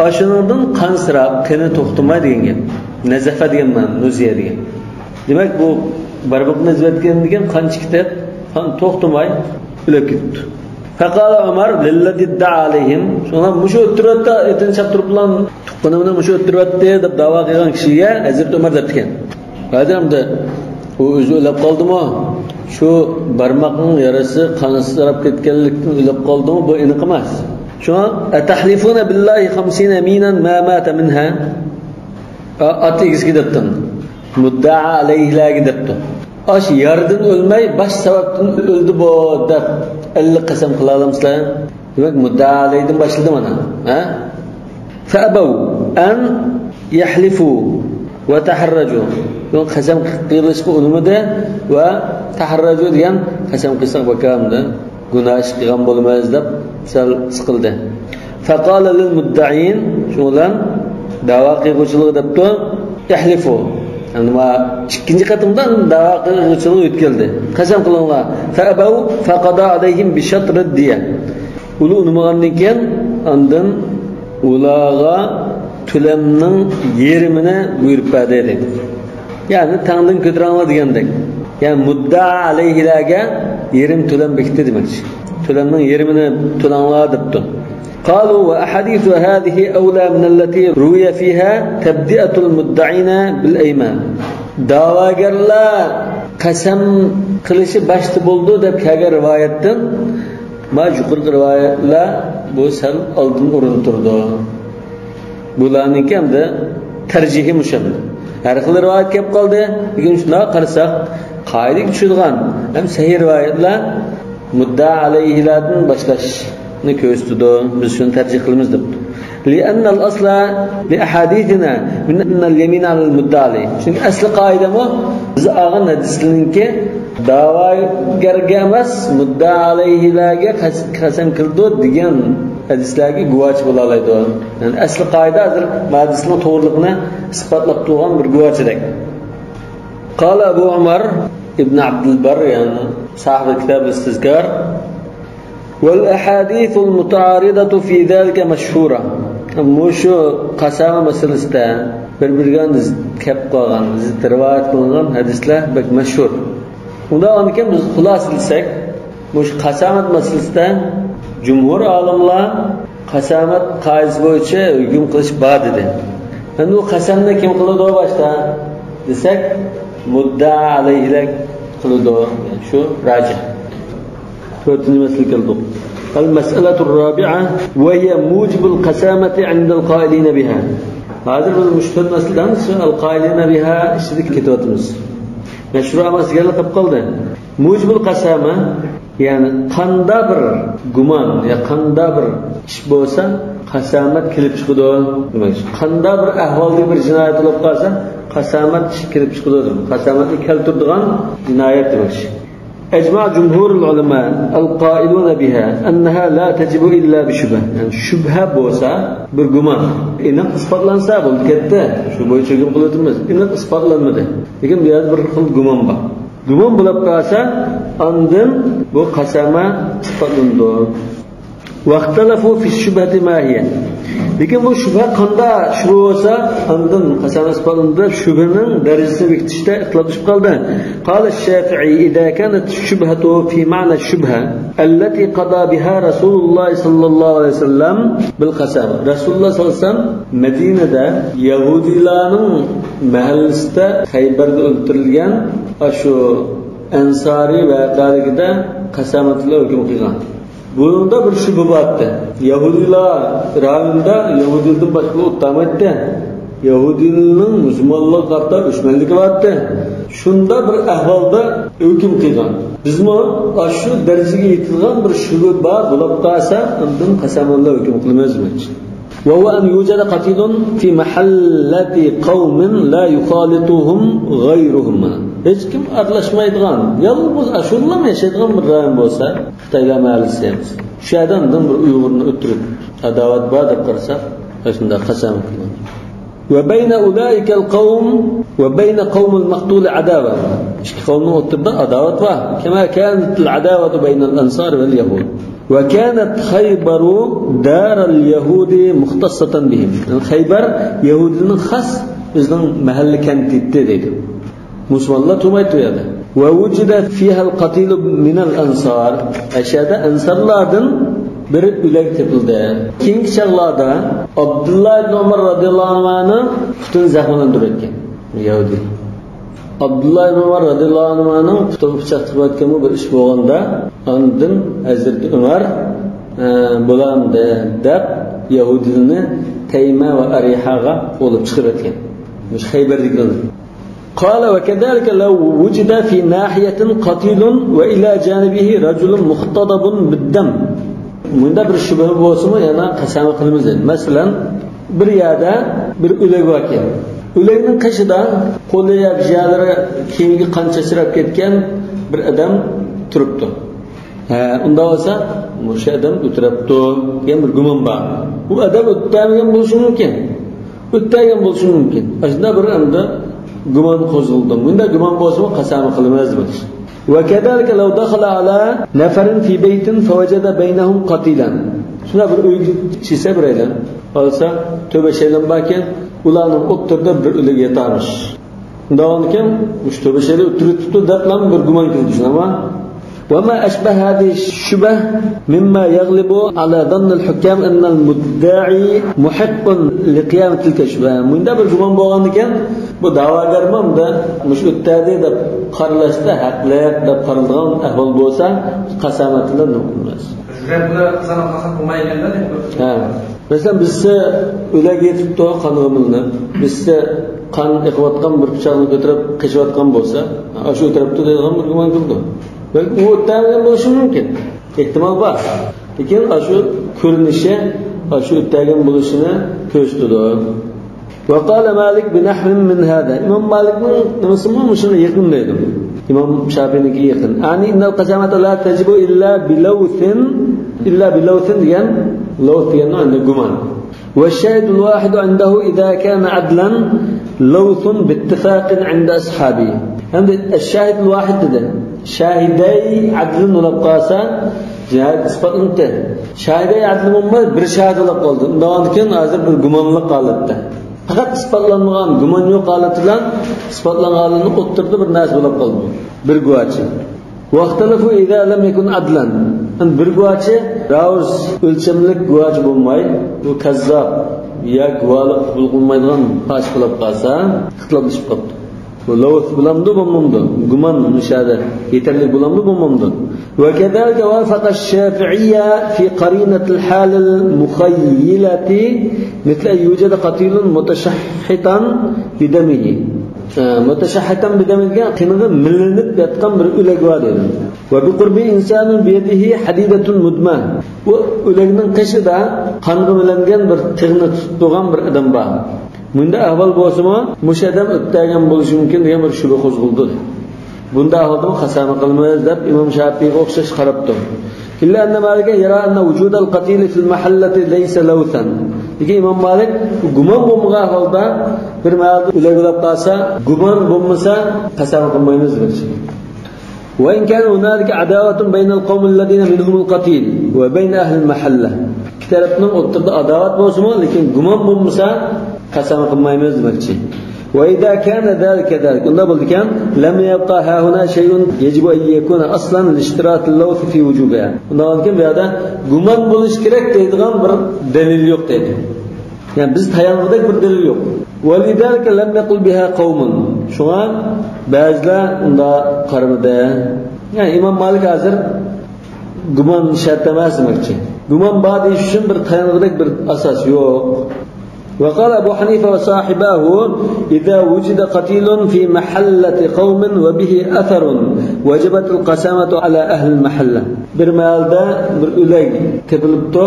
أشنودن قنصرا كنا تختما دينجن نزفة دينجن ما نوزي دينجن demek bu برمقنا زبدكن دينجن قنشكتر قن تختما إلى كت فقال عمر للذي ادعى عليهم شونا مشو ترتا إتن شابتر بلان تقنمنا مشو ترتا دب دعوة كيان كشيا أزرت عمر دبتكن Adamda o o'zi o'lab qoldimi? Shu barmoqning yarasi qansirab ketganlikdan o'lab qoldimi? Bu aniq emas. Shu atahlifuna billahi 50 yaminan ma mata minha. Atigizga debdim. Mudda'a alayhilarga debdim. Ash yardan o'lmay, bosh sababdan o'ldi bu deb 50 qasam qila olamsizlar. Demak mudda'a alayhidan boshladi mana. Ha? Fa'abaw an yahlifu va taharraju. Yon qasam qilishga unumida va taharraju degan qasam qilsak bakamda gunoh ish qilgan bo'lmaymiz deb sal siqildi. Faqala lil mudda'in shulan da'vo qiluvchilar debdi tahlifu. Yani ma ikkinchi qatimdan da'vo qiluvchilar o'tkildi. Qasam qilinglar. Fa'abaw faqada alayhim bi shatr ad-diya. Uni unumgandan keyin ondan ularga to'lamning yerimini buyurib berdi. Yani tangdan ko'taranglar degandek. Yani mudda'a alayhilarga yerim to'lam bekitdi demakchi. To'lamning yerimini to'langlar debdi. قالوا وأحاديث هذه أولى من التي روي فيها تبدئة المدعين بالأيمان. دعواگرlar qasam qilishi başta bo'ldi deb kelgan rivoyatdan majhur rivoyatlar bu sal oldin o'rin turdi. Bularning hamda tarjihi mushabbih. Har xil rivoyat kelib qoldi. Lekin shunday qarasak, qoidaga tushadigan ham sahih rivoyatlar mudda alayhilardan boshlashni ko'rsatdi. Biz shuni tarjih qilamiz deb. لأن الأصل لأحاديثنا من أن اليمين على المدعي. Çünkü asli qaida bu biz ağın hadislarınki da'vogarga emas, mudda alayhilarga qasam qildi degan hadislarga guvoch bo'la oladi. Yani asli qoida hozir hadisning to'g'riligini isbotlab turgan bir guvochidek. Qala Abu Umar ibn Abdul Barr, yani sahib kitab al-Istizkar, wal ahadith al-muta'aridatu fi zalika mashhura. Mushu qasama masalasida bir-biriga kelib qolgan, rivoyat qilingan hadislar bak mashhur. Unda onki biz xuloslasak, mush qasamat masalasida jumhur olimlar qasamat qoidasi bo'yicha hukm qilish bor dedi. Endi u qasamni kim qiladi boshda desak, mudda alayhilar qiladi. Shu rajih. To'rtinchi masala keldi. المسألة الرابعة وهي موجب القسامة عند القائلين بها. هذا المشتهر مثلا القائلين بها اشترك كتابتمز. مشروع مسألة قبل قلده. موجب القسامة يعني قندابر جمان يا قندابر شبوسا قسامة كلب شخدو. قندابر أهوال bir cinayet olup kalsa قسامة كلب شخدو. قسامة كالتردغان cinayet demek. أجمع جمهور العلماء القائلون بها أنها لا تجب إلا بشبه. يعني شبهة بوسا برجمان. إنك إثبات لانسا بالكتة شو بيجي يقول قلتمز. إنك إثبات لانمده. لكن بياد برخل جمان با. جمان بلا بقاسا عندن بو قسامة إثبات لندو. واختلفوا في الشبهة ما هي. Lekin bu shubha qanday shu bo'lsa, ondan qasam isbotida shubhaning darajasini bekitishda ixtilof chiqib qoldi. Qala Shafi'i idza kanat shubhatu fi ma'na shubha allati qada biha Rasululloh sallallohu alayhi vasallam bil qasam. Rasululloh sallallohu alayhi vasallam Madinada Yahudilarning mahallasida Xaybarda o'ldirilgan shu Ansari voqealigida qasamatlar hukm qilgan. Bunda bir shubha bor. Yahudilar rayonida Yahudilardan boshqa o'tmaydi. Yahudilarning musulmonlar qarta dushmanligi bor. Shunda bir ahvolda hukm qilgan. Bizmi shu darajaga yetilgan bir shubha bor bo'lib qolsa, undan qasamlar hukm qilmaymiz. وهو أن يوجد قتيل في محلة قوم لا يخالطهم غيرهم. Hech kim aralashmaydigan, yolg'iz ashurlar yashaydigan bir rayon bo'lsa, Xitoylar mahallasi. Shu odamdan bir Uyg'urni o'tirib, adovat bor deb qarasa, shunda qasam qiladi. Va bayna ulaika al-qawm va bayna qawm al-maqtul adawa. Ikki qavmning o'rtasida adovat bor. Kama kanat al-adawatu bayna al-ansar va al-yahud. وكانت خيبر دار اليهود مختصة بهم. خيبر يهودين خاص bizning mahalli kentida deydi. Musulmonlar to'maydi edi. Va wujida fiha al-qatil min al-ansar. Ashada ansarlardan bir o'lik topildi. Keyingi chaqlarda Abdullah ibn Umar radhiyallohu anhu putun zaxmlantirgan Yahudi. Abdullah ibn Umar radhiyallohu anhu putun pichoq tiqayotgan bir ish bo'lganda, ondan Hazrat Umar bo'landi deb Yahudilarni Tayma va Arihaga olib chiqargan. Mush Xaybarliklar. قال وكذلك لو وجد في ناحية قتيل وإلى جانبه رجل مختضب بالدم. Bunda bir shubha bo'lsa-mu, yana qasam qilamiz. Masalan, bir yerda bir o'lik bor ekan. O'likning qishida qo'liga bijalari kiyimiga qancha sirab ketgan bir odam turibdi. Unda bo'lsa, o'sha odam o'tiribdi degan bir gumon bor. Bu odam o'tmagan bo'lishi mumkin. O'tmagan bo'lishi mumkin. Shunda bir anda gumon qo'zg'aldi. Bunda gumon bo'lsa-mu, qasam qilamiz biz. وكذلك لو دخل على نفر في بيت فوجد بينهم قتيلا. Shuna bir uyga chisa biraylar. Olsa, to'ba shaydan bakan, ularning o'ttirda bir o'lik yatarmish. Undan keyin o'sha to'ba shayda o'tiribdi deb bir gumon qildi. Ammo وما أشبه هذه الشبه مما يغلب على ظن الحكام أن المدعي محق لقيام تلك الشبهة. من ده بالجمال بوغان كان بدعوى قرمم ده مش التادي ده قرلشته حقلات ده قرلغان أهول بوسا قسامة لنا الناس. Mesela bizse öyle getip doğan kanımını, bizse kan ekvatkan bir bıçağını götürüp keşfatkan bolsa, aşı ötürüp deyilgan bir güman kıldı. Belki o öttengen buluşu mümkün. İhtimal var. Lekin aşı körünüşe, aşı öttengen buluşuna köştüdü. وقال مالك بنحو من هذا. İmam Malik'in nasıl şuna yakın dedim. İmam Şafii'ninki yakın. Yani innel qasamata la tecibu illa bilawthin diyen لوث عند الجمان والشاهد الواحد عنده إذا كان عدلا لوث باتفاق عند أصحابه. عند الشاهد الواحد ده شاهدي عدل ولقاسا جهاد إثبات أنت شاهدي عدل مما برشاهد ولقالد دعوان كان أزر بالجمان لقالته فقط إثبات لنغان جمان يو قالت لان إثبات لنغان قطرت بالناس ولقالد برجواتي واختلفوا إذا لم يكن عدلا أن برجواتي راوز ölçemlik guvaç bulmay bu kazzab ya guvalık bulunmaydan faş kılıp qalsa ixtilaflashib qoldi. Bu lawth bulamdı bulmamdı. Guman müşahede yeterli bulamdı bulmamdı. Ve kezalike vafaqa Şafi'iyye fi qarinati hal al-mukhayyilati misle yujad qatilun mutashahhitan bidamihi. Mutashahhitan bidamihi qimada millinib yatgan bir o'lik bor edi. Ve bi qurbi insanun bi yadihi hadidatun mudma. Bu o'likning qishida qonga milangan bir tig'ni tutgan bir odam bor. Bunda ahvol bo'lsa-mu, mush odam o'tdagan bo'lishi mumkin degan bir shubha qo'zg'aldi. Bunda ahvolda qasam qilmaymiz deb Imom Shafiiga o'xshash qarabdi. Illa anna Malika yara anna wujud al-qatil fi al-mahallati laysa lawthan. Lekin Imom Malik gumon bo'lmagan holda bir ma'lum o'lagilab qolsa, gumon bo'lmasa qasam qilmaymiz deydi. وإن كان هنالك عداوة بين القوم الذين منهم القتيل وبين أهل المحلة. كتابنا قلت عداوة موسمه لكن جمام بمسا قسم قمة يمزمكشي. وإذا كان ذلك قلنا كان لم يبقى ها هنا شيء يجب أن يكون أصلا لاشتراط اللوث في وجوبها. قلنا كان بهذا جمام بالاشتراك تيدغام بر دليل يوق تيدغ. يعني بس تيانودك بر دليل يوق. ولذلك لم يقل بها قوم. شوان bazılar unda qarmada. Yani İmam Malik hazır guman şart emas demekçi. Guman ba'di üçün bir tayanıqdek bir asas yok. Ve qala Abu Hanife ve sahibahu iza wujida qatilun fi mahallati qawmin ve bihi atharun wajibat al-qasamatu ala ahli al-mahalla. Bir malda bir o'lik tepilibdi,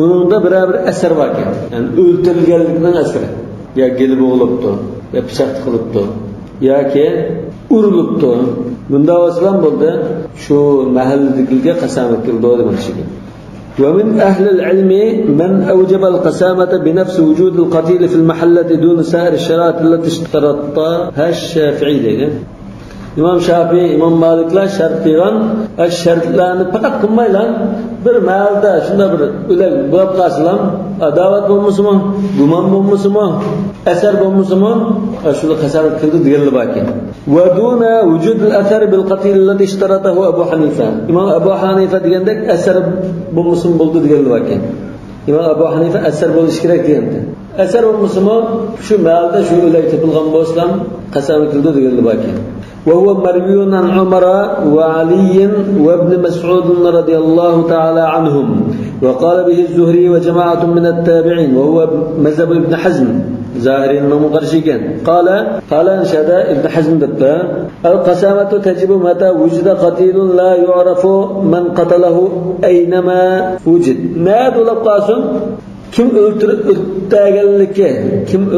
uningda bir asar bor ekan. Yani o'ltirilganlikning asari. Ya gelib o'g'libdi, ya pichoq tiqilibdi. yoki urilibdi. Bunda aslan bo'ldi, shu mahalladagilga qasamlik qildi demoqchiga. ومن أهل العلم من أوجب القسامة بنفس وجود القتيل في المحلة دون سائر الشرائط التي اشترطها الشافعي. İmam Şafii, İmam Malikler şartlayan şartlarını fakat kılmayla bir mealda şunda bir öyle bulab qalsalam adavat bo'lmasa mı, guman bo'lmasa mı, eser bo'lmasa mı, şunu qasam qildi deganlar bor ekan. Wa duna wujud al-athar bil qatil alladhi ishtaratahu Abu Hanifa. İmam Abu Hanifa degandek eser bo'lmasa bo'ldi deganlar bor ekan. İmam Abu Hanifa eser bo'lish kerak degandi. Eser bo'lmasa mı, shu mealda shu o'lay topilgan bo'lsam qasam qildi deganlar bor ekan. وهو مروي عن عمر وعلي وابن مسعود رضي الله تعالى عنهم وقال به الزهري وجماعة من التابعين وهو مذهب ابن حزم زاهري المقرشيكين قال انشد ابن حزم دبا القسامة تجب متى وجد قتيل لا يعرف من قتله أينما وجد ناد لقاسم kim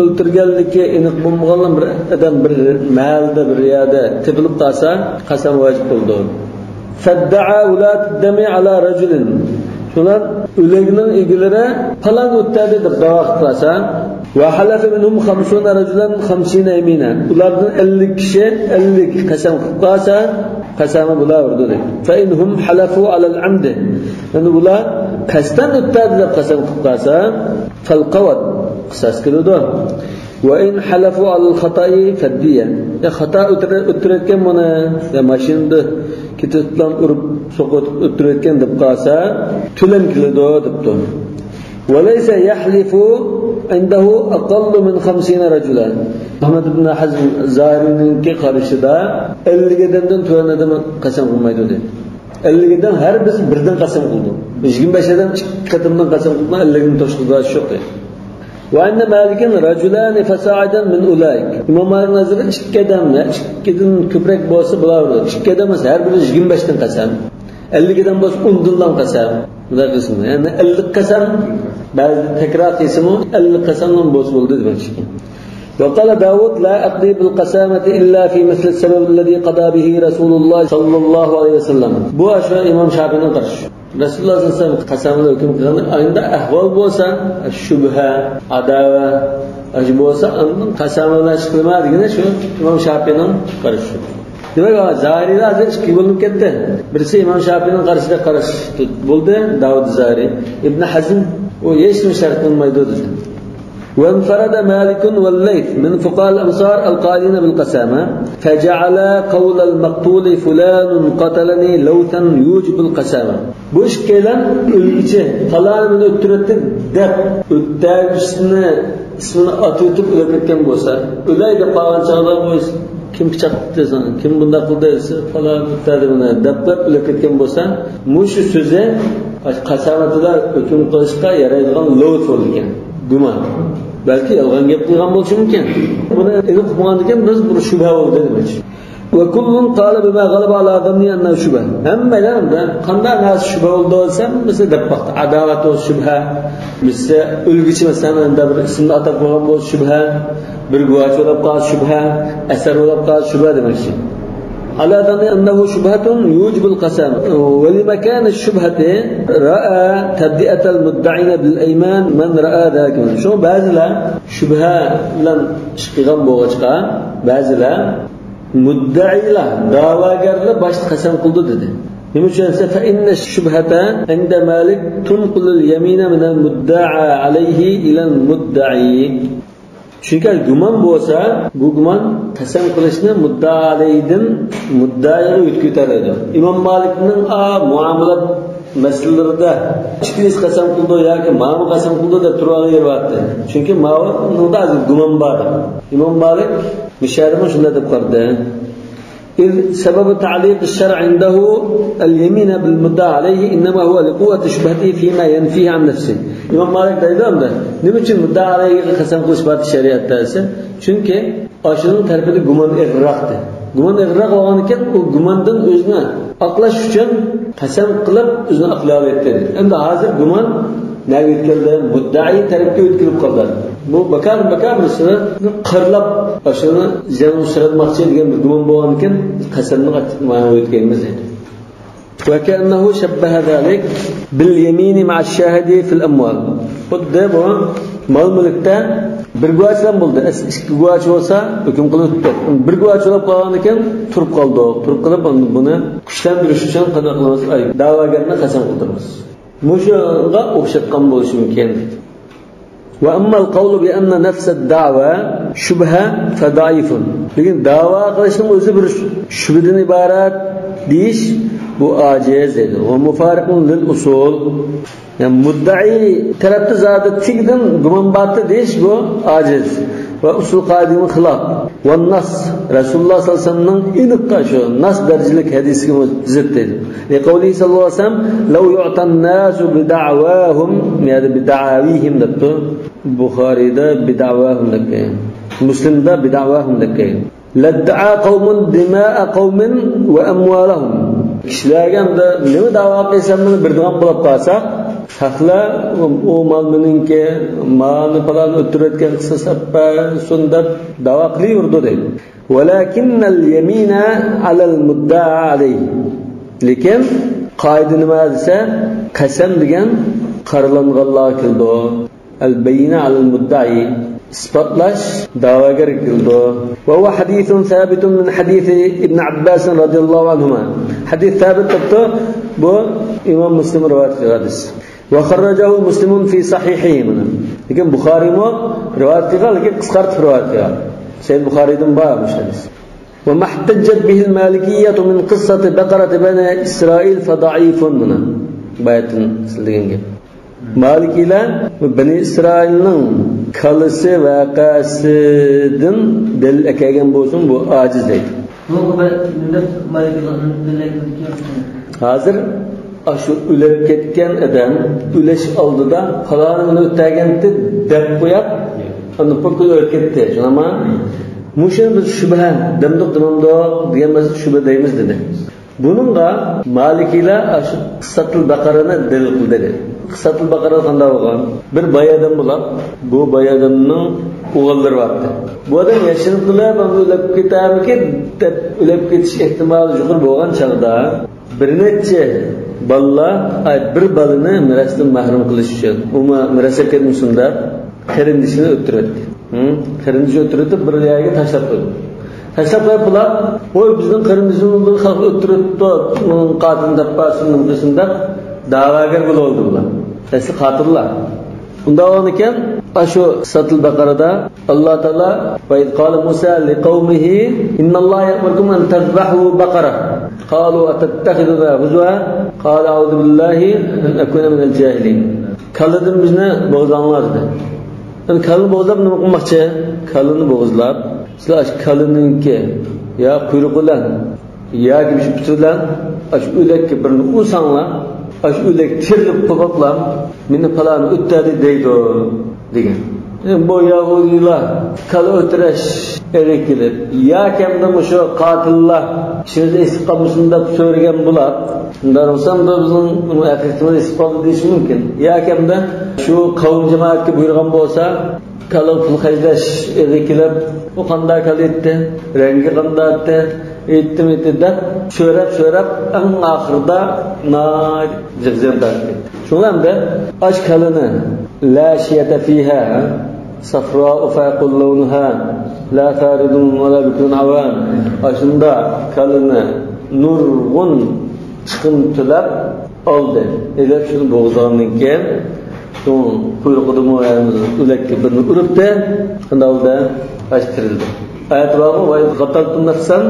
o'ltirganlikka aniq bo'lmagan bir odam bir mahalda bir yerda tepilib qolsa qasam vojib bo'ldi. Fadda'a ulat dami ala rajulin. Shular o'likning egilari falan o'tadi deb da'vo qilsa va halafa minhum 50 rajulan 50 yamina. Ulardan 50 kishi 50 qasam qilib qolsa qasami bo'laverdi. Fa inhum halafu ala al-amd. Yani ular qasdan o'tadi deb qasam qilib qolsa falqawad qisas qiladi. Va in halafu al-khata'i faddiya. Ya xato o'tirayotgan mana ya mashinada kitobdan urib so'qotib o'tirayotgan deb qolsa to'lam keladi debdi. وليس يحلف عنده أقل من 50 رجلا. Ahmad ibn Hazm Zahiri'ninki qarashida 50 odamdan to'g'ri odam qasam qilmaydi dedi. 50 odam har biz birdan qasam qildi. 25 odam ikki qatimdan qasam qildi, 50 dan to'shqida yo'q dedi. Wa anna malikan rajulan fasa'adan min ulaik. Imom Malik nazari ikki odamni, ikkidan ko'proq bo'lsa bo'lardi. Ikki odam esa har biri 25 dan qasam. 50 odam bo'lsa 10 dan qasam. Bular qismi. Ya'ni 50 qasam ba'zi takrar qismi 50 qasamdan bo'ldi demoqchi. وقال داود لا أقضي بالقسامة إلا في مثل السبب الذي قضى به رسول الله صلى الله عليه وسلم. Bu aşağı İmam Şafii'nin qarşı. Resulullah sallallahu aleyhi ve sellem qasamını hüküm qilgan ayında ahvol bo'lsa, shubha, adava, aş bo'lsa, ondan qasamını chiqilmaydigini shu İmam Şafii'nin qarşı. Demak, Zahiriylar hozir ikki bo'linib ketdi. Birisi İmam Şafii'nin qarshida qarash bo'ldi, Davud Zahiri. Ibn Hazm o hech nima shart qilmaydi dedi. وانفرد مالك والليث من فقهاء الأمصار القائلين بالقسامة فجعل قول المقتول فلان قتلني لوثا يوجب القسامة. Bu işkelen ülgüçe kalanı beni öttüretti dep öttürücüsünü ismini atıtıp öletken bolsa öley de palan çağlar boyuz kim bıçaktı sana kim bunda kıldıysa falan öttürdü bana deplep öletken bolsa muşu söze qasamatilar hüküm qilishga yaraydigan lovat bo'lgan guman balki yolg'on gap qilgan bo'lishi mumkin. Buni endi qilgan ekan biz bu shubha bo'ldi demoqchi. Va kullun qala bima g'alaba ala dhanni anna shubha. Hammalarda qanday nas shubha bo'ldi desam, mesela deb vaqt adovat va shubha, mesela ulgichi masalan bir ismni atab qo'ygan bo'l shubha, bir guvoch bo'lib qol shubha, asar bo'lib qol shubha demoqchi. على ظن أنه شبهة يوجب القسم ولمكان الشبهة رأى تبدئة المدعين بالأيمان من رأى ذلك شو بعضلا شبهة لم اشتغل بوجهك بعضلا مدعي له دعواگر له باش قسم قلده dedi. Demişlerse فإن الشبهة عند مالك تنقل اليمين من المدعى عليه إلى المدعي. Çünkü guman bo'lsa, bu guman qasam qilishni mudda'alaydan mudda'iga o'tkazadi. Imom Malikning muomalat masalalarida ikkinchi qasam qildi yoki ma'mu qasam qildi deb turgan yeryapti. Chunki ma'nunda guman bor. Imom Malik misharimi shunday deb qardi. إذ سبب تعليق الشرع عنده اليمين بالمدعى عليه إنما هو لقوة شبهته فيما ينفيه عن نفسه. İmam Malik deydiğim de ne için müddağa aleyhi qasam qilish bor shariatda esa? Chunki oshining tarafida guman ig'roqdi. Guman ig'roq bo'lgan ekan, u gumondan o'zini aqlash uchun qasam qilib o'zini aqlay oladi. Endi hozir guman nega keldi? Mudda'i tarafga o'tkazib qoldi. Bu bakar birisini qirlab oshini jang suratmoqchi degan bir guman bo'lgan ekan, qasamni o'tkazamiz dedi. وكأنه شبه ذلك باليمين مع الشاهد في الأموال. خد bu mal mulkda bir guvochdan bo'ldi. Ikki guvoch bo'lsa hukm qilib tutdi. Bir guvoch bo'lib qolgan ekan, turib qoldi. Turib qilib buni kuchlantirish uchun qanday qilamiz? Da'vogarni qasam qildiramiz. Mushuga o'xshatgan bo'lishi mumkin. وأما القول بأن نفس الدعوة شبهة فضعيف. Lekin da'vo qilishning o'zi bir shubhadan iborat deyish bu aciz edi. Ve mufarikun lil usul. Yani muddai tarafta zaten tigden gumanbatı deyiş bu aciz. Ve usul kadimin khilaf. Ve nas Resulullah sallallahu aleyhi ve sellem'nin iniqqa şu nas dercilik hadisi zıt dedi. Ve kavli sallallahu aleyhi ve sellem لو يعطى الناس بدعواهم yani bid'avihim dedi. Bukhari'de bid'avahum dedi. Müslim'de bid'avahum dedi. لدعا قوم دماء قوم وأموالهم. Kişilerge de nima da'vo qilsam buni birdan bo'lib qolsa, haqlar o mal meninki, malni falan o'tirayotgan qisasappa shunda da'vo qilaverdi deydi. Walakinnal yamina 'alal mudda'a alayhi. Lekin qoida nima desa, qasam degan qarilanganlar keldi. Al-bayina 'alal mudda'i isbotlash da'vogar keldi. Va huwa hadithun sabitun min hadith Ibn Abbas radhiyallohu anhuma. Hadis sabit tuttu bu İmam Müslim rivayet qiladi. Va kharrajahu Muslimun fi sahihihi. Lekin Buxoriy mo rivayet qilgan, lekin qisqartib rivayet qilgan. Sayyid Buxoriydan bormish hadis. وما احتجت به المالكية من قصة بقرة بني إسرائيل فضعيف منها بايتن سلينجي مالكيler Bani İsrail'nin kalısı vakasıdın delil ekegen bolsun bu aciz deydi. Hazır şu ülep ketken adam üleş aldı da falanını öttegenti dep koyap onu pokku ötketti. Ama muşun biz şübhe demdik demamda diyemez şübhe deyimiz dedi. Bunun da Malikiler şu Kıssatul Bakara'na delil kıldı dedi. Kıssatul Bakara qanday bo'lgan? Bir boy odam bo'lib, bu boy odamning o'g'illari vardı. Bu odam yashirindilar, o'lib ketarmiki deb o'lib ketish ehtimoli yuqori bo'lgan chaqda bir necha balla bir balini mirosdan mahrum qilish uchun uni mirosga kelmasunda qarindishini o'ttirdi. Qarindishi o'ttirdi, bir yerga tashlab qo'ydi. Tashlab qo'yiblar, "Voy bizning qarindishimiz bir xalq o'ttiribdi, uning qatilini topasini qilsinda da'vogar bo'ldi bular." Asli qatillar. Unda olan ekan, shu Satul Baqarada Alloh taolo va qala Musa liqaumihi innalloha ya'murukum an tadhbahu baqara. Qalu atattakhiduna huzwa? Qala a'udhu billahi an akuna minal jahilin. Kalladın bizni bo'g'zanglar dedi. Yani kalını bo'g'zlab nima qilmoqchi? Kalını bo'g'zlab, sizlar kalininki ya quyruq bilan ya gibi bitirlan, shu o'lakka birini usanglar Aş ülek tirilip kopaklam, meni falan öttedi deydi degan. Bu Yahudiler kalı ötüreş erekilip, ya kemde şu katillar, şimdi esip kamusunda söyleyen bular. Bundan olsam da bizim efektivini ispat edilmesi mümkün. Ya kemde şu kavim cemaati buyurgan bolsa, kalı pulkaydaş erekilip, o kanda kalı etti, rengi kanda etti. Ettim de söylep en ahırda nar cezem derdi. Şundan da aşk kalını la şiyete fiha safra ufaqul lawnaha la faridun ve la bikun awan. Aşında kalını nurgun çıkıntılap aldı. Edep şunu boğazanınken son kuyruğu moyamızı ülekli birini urup da kandalda açtırıldı. Ayet var mı? Ve qataltum nafsan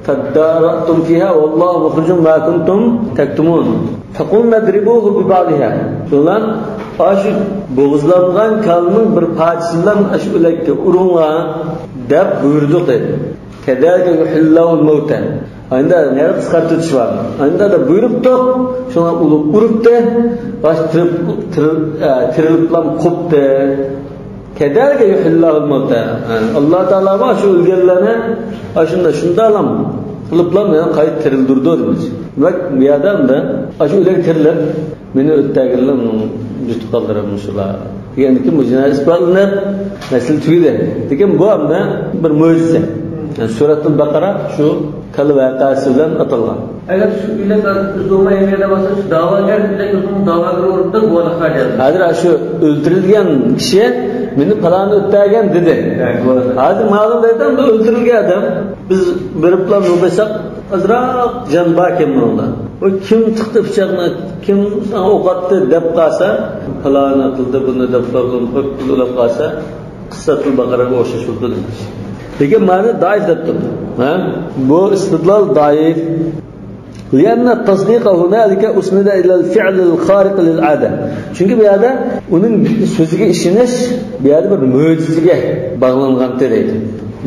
فَدَّارَأْتُمْ فِيهَا وَاللّٰهُ مُخْرِجٌ مَا كُنْتُمْ تَكْتُمُونَ فَقُلْنَا اضْرِبُوهُ بِبَعْضِهَا. Şundan aşı boğazlangan kalının bir parçasından aşı ülekte urunla dep buyurduk dedi. كَذَلْكَ يُحِلَّهُ الْمَوْتَى. Aynı nerede çıkartıcı var. Aynı da buyuruptuk. Şuna urup da baş tiriliplam koptu. Kederge yuhillahul mevta. Allah Teala var şu ülkelerine aşında şunda alam kılıplam yani kayıt tirildirdi demiş. Bak bir adam da aşı ülke tirilip beni öttegiler jutu kaldırmışlar. Yani ki mucize ispatlanır nesil tüyde. Dikim bu anda bir mucize. Yani Suratul Bakara şu kalı vakası bilen atılgan. Eğer şu ülke uzunma emrede varsa şu davagar ülke uzun davagar olup da bu alaka geldi. Hadir şu öldürülgen kişi beni falan öttergen dedi. Hazır malum dedim de öldürülgen adam. Biz bir plan yapsak azrak can bakem onda. O kim çıktı bıçağına, kim ok attı dep kalsa falan atıldı bunu dep kalsa Kıssatul Bakara'ya oşuşuldu demiş. Peki mani daif dedim. Bu istidlal daif. لأن التصديق هنالك أسند إلى الفعل الخارق للعادة. Çünkü bir yerde onun sözüge işiniş bir yerde bir mucizeye bağlangan deydi.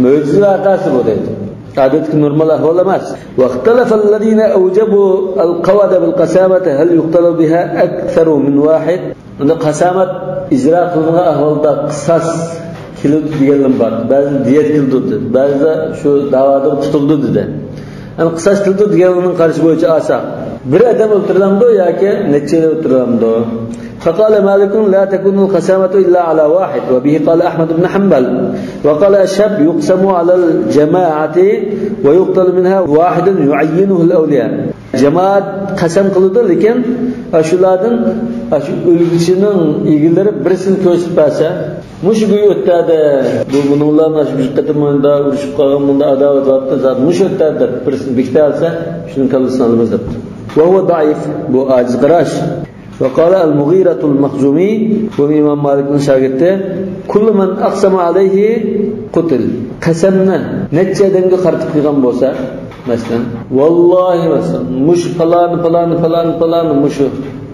Mucize akası bu deydi. Adetki normal ahval emas. واختلف الذين أوجبوا القواد بالقسامة هل يقتل بها أكثر من واحد. Onda qasamat icra kılınma ahvalda kısas kilit diyelim var. Bazı diyet kildi, bazı şu davada tutuldu dedi. Yani kısas kildi diyenin karşı boyunca asa. Bir adam öldürülamdı ya ki neçeli öldürülamdı. فقال مالك لا تكون القسامة إلا على واحد وبه قال أحمد بن حنبل وقال أشهب يقسم على الجماعة ويقتل منها واحد يعينه الأولياء. Cemaat kasam kılıdır lekin aşulardan aşı ölgüsünün ilgileri birisini kösüpse muş güyü ötterde bu bununla aşı bir katımında uruşup kalımında adavet vardı zaten muş ötterde birisini bikte alsa şunun kalısını almaz yaptı. Ve huve daif bu aciz karaş. وقال المغيرة المخزومي وإمام مالك بن شاگirdi كل من أقسم عليه قتل قسمنا نتجه dengi qartib qilgan bo'lsa masalan vallahi masalan mush falan mush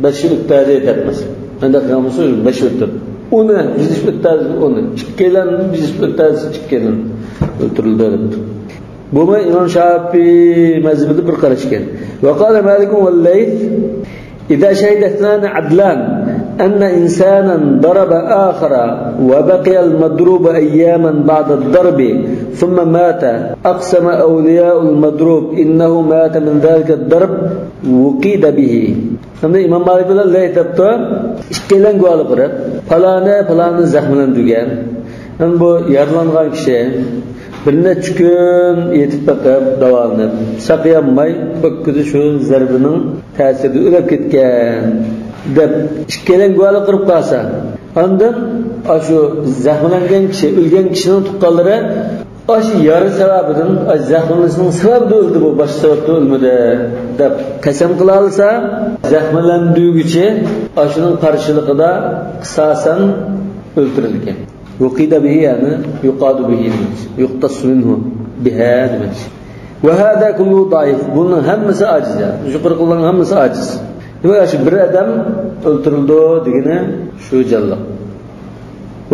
5 o'tadi etmas unda qilgan bo'lsa 5 o'tadi uni biz o'tadi uni ikkalan biz o'tadi ikkalan o'tirildi debdi bu imom Shafiy mazhabida bir qarash ekan وقال مالك والليث إذا شهد اثنان عدلان أن إنسانا ضرب آخر وبقي المضروب أياما بعد الضرب ثم مات أقسم أولياء المضروب إنه مات من ذلك الضرب وقيد به. İmam Malik bilan aytibdi, ikkilan guvohlik qilib, falani zaxmlantirgan. Bu yaralangan kishi bir necha kun yetib bakib davolanib, saqayanmay, ko'kkizi shu zarbining ta'sirida o'lib ketgan deb ikkilan guvohlik qilib qolsa, ondan shu zaxmlangan kishi, o'lgan kishining tuqqanlari shu yara sababidan, zaxmlanishning sababidan o'ldi, bu boshqa sababdan o'lmadi deb qasam qila olsa, zaxmlandiruvchi shuning qarshiligida qisosan o'ldirilgan. وقيد به يعني يقاد به يقتص منه بهذا وهذا كله ضعيف bunun hammasi aciz yuqori qilgan hammasi aciz demak shu bir odam o'ltirildi degani shu jallo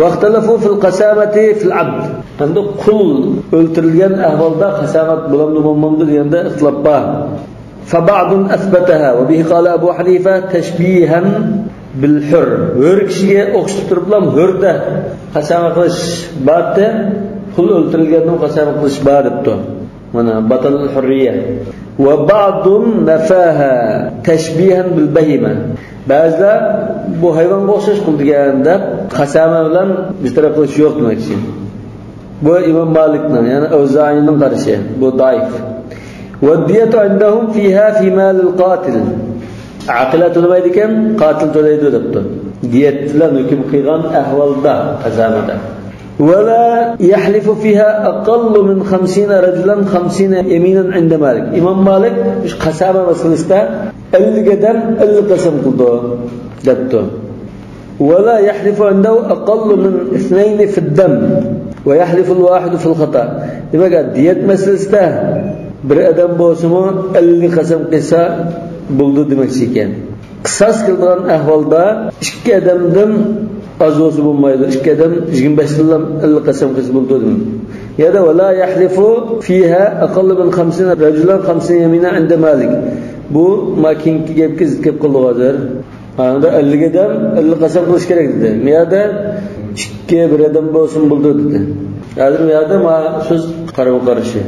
vaqtalafu fil qasamati fil abd endi qul o'ltirilgan ahvolda qasamat bo'lamdi bo'lmamdi deganda ixtilof bor فبعض أثبتها وبه قال أبو حنيفة تشبيها بالحر hur kishiga o'xshatib turiblam hurda qasama qilish batda qul o'ltirilgandan qasama qilish bor debdi mana batal hurriya va ba'dun nafaha tashbihan bil bahima ba'zida bu hayvonga o'xshash qil deganda qasama bilan bir taraf qilish yo'q demoqchi bu imom Malikning ya'ni Avza'iyning qarashi bu zaif va diyatu indahum fiha fi mal al qatil aqila to'lamaydi ekan qatil to'laydi debdi diyat bilan hukm qilgan ahvolda qazamada wala yahlifu fiha aqallu min 50 rajulan 50 yaminan inda Malik imom Malik ish qasama masalasida 50 gadam 50 qasam qildi debdi wala yahlifu indahu aqallu min 2 fi ad-dam wa yahlifu al-wahid fi al-khata demak diyat masalasida bir odam bo'lsa-mu 50 qasam qilsa buldu demoqchi ekan qisos qilgan ahvolda ikki odamdan oz bo'lsa bo'lmaydi ikki odam 25 yildan 50 qasam qilsa bo'ldi yada wala yahlifu fiha aqall min 50 rajulan 50 yamina inda Malik bu makinki gapga zid gap qildi hozir anda 50 odam 50 qasam qilish kerak dedi miyada ikki bir odam bo'lsin bo'ldi dedi hozir miyada ma so'z qarama-qarshi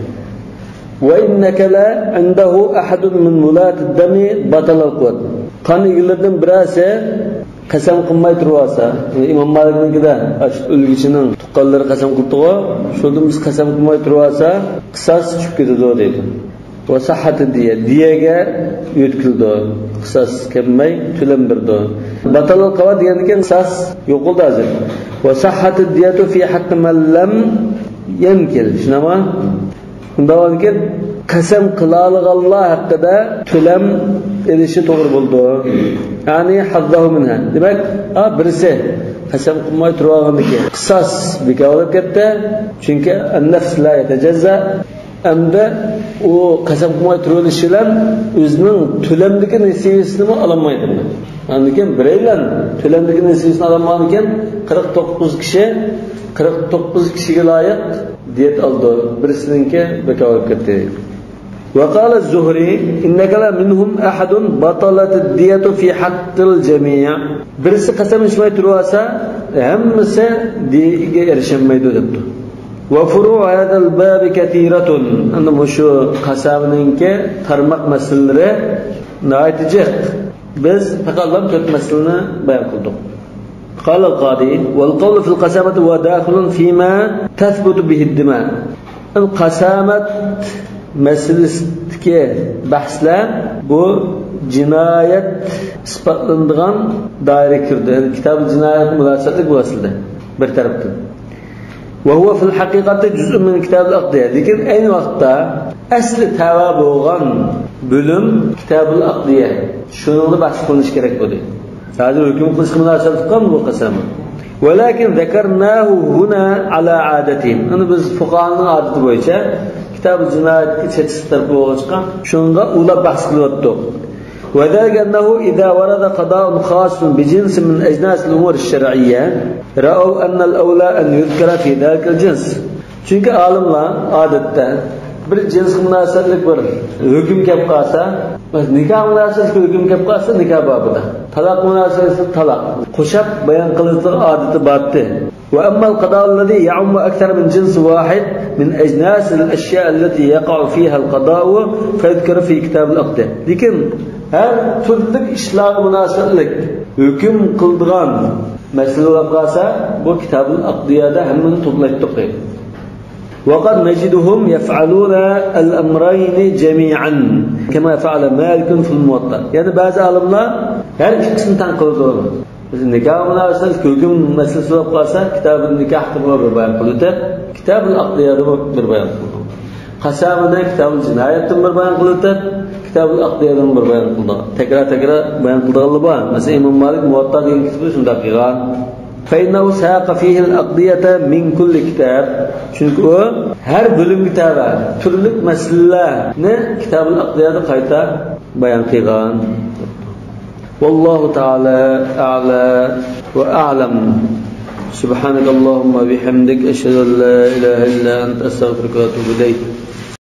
وإنك لا عنده أحد من ولاة الدم بطل القوت قان يقولون براسه قسم قماي ترواسا إمام مالك نكذا ألقيشنا تقلر قسم قطوة شو دمس قسم قماي ترواسا قصاص شو كده دو ديتو وصحة دية يتكل دو قصاص كماي تلم بردو بطل القوت يعني كان قصاص يقول دازل وصحة الدية في حق من لم ينكل شنو undan keyin qasam qilalganlar haqida to'lam edishi to'g'ri bo'ldi ya'ni hazzahu minha demak birisi qasam qilmay turganligi qisos bekor bo'lib ketdi chunki an-nafs la yatajazza amda u qasam qilmay turilishi bilan o'zining to'lamdagi nisbasini ololmaydi andikan biraylar to'lamdagi nisbasini ololmagan ekan 49 kishiga loyiq diyet aldı. Birisininki bekar olib ketdi. Ve qala az-Zuhri innaka la minhum ahadun batalat ad-diyatu fi haqqil jami'. Birisi qasam ichmay tursa, hammasi diyaga erishmaydi debdi. Ve furu' hada al-bab katiratun. Ana shu qasamninki tarmoq masalalari naytijiq. Biz faqat 4 masalani bayon qildik. قال القاضي والقول في القسامة هو داخل فيما تثبت به الدماء القسامة meselesindeki bahsler bu cinayet ispatlandığan daire kirdi. Yani kitab-ı cinayet münasebetlik bu aslında bir taraftan. Ve huve fil hakikati cüz'ün min kitab-ı akdiye. Lekin aynı vakitte asli tavab olan bölüm kitab-ı akdiye. Şununla bahs kılınış gerek oldu. هذا hukm qilish munosabat qilgan bu qasamni. Walakin zakarnahu huna ala adatihim. Ana biz fuqahaning odati bo'yicha kitob jinoyatga cheksiz taraf bo'lgan shunga ulab bahs qilyaptik. وذلك أنه إذا ورد قضاء خاص بجنس من أجناس الأمور الشرعية رأوا أن الأولى أن يذكر في ذلك الجنس. Çünkü alimlar adette bir cins münasebetlik bir hüküm kelib qolsa, nikah münasebetlik hüküm kelib qolsa nikah babida, talaq münasebeti talaq qo'shib bayon qilishning odati bordi. Wa amma al-qada alladhi ya'ummu akthar min jins wahid min ajnas al-ashya' allati yaqa'u fiha al-qada'u fayadhkar fi kitab al-aqd. Lekin her türlü ishlar münasebetlik hüküm qildigan masalalar qolsa bu kitab al-aqdiyada hammani to'playdi. وقد نجدهم يفعلون الأمرين جميعا كما فعل مالك في الموطأ. يعني بعض العلماء her ikisini tanqildilar. Biz nikah münasebeti hüküm meselesi olib qolsa, kitab-ul nikah bir bayon qildi, kitab-ul aqdiyada bir bayon qildi. Qasamida kitab-ul jinoyatdan bir bayon qildi, kitab-ul aqdiyadan bir bayon qildi. Tekrar bayon qildilar bor. Masalan Imom Malik Muwatta degan kitobda shunday qilgan. فإنه ساق فيه الأقضية من كل كتاب. Çünkü o her bölüm kitabı türlük meselelerni kitab-ul aqdiyada qayta bayon qilgan. Vallahu ta'ala a'la wa a'lam. Subhanakallahumma bihamdik ashhadu an la ilaha illa anta astaghfiruka wa atubu ilayk.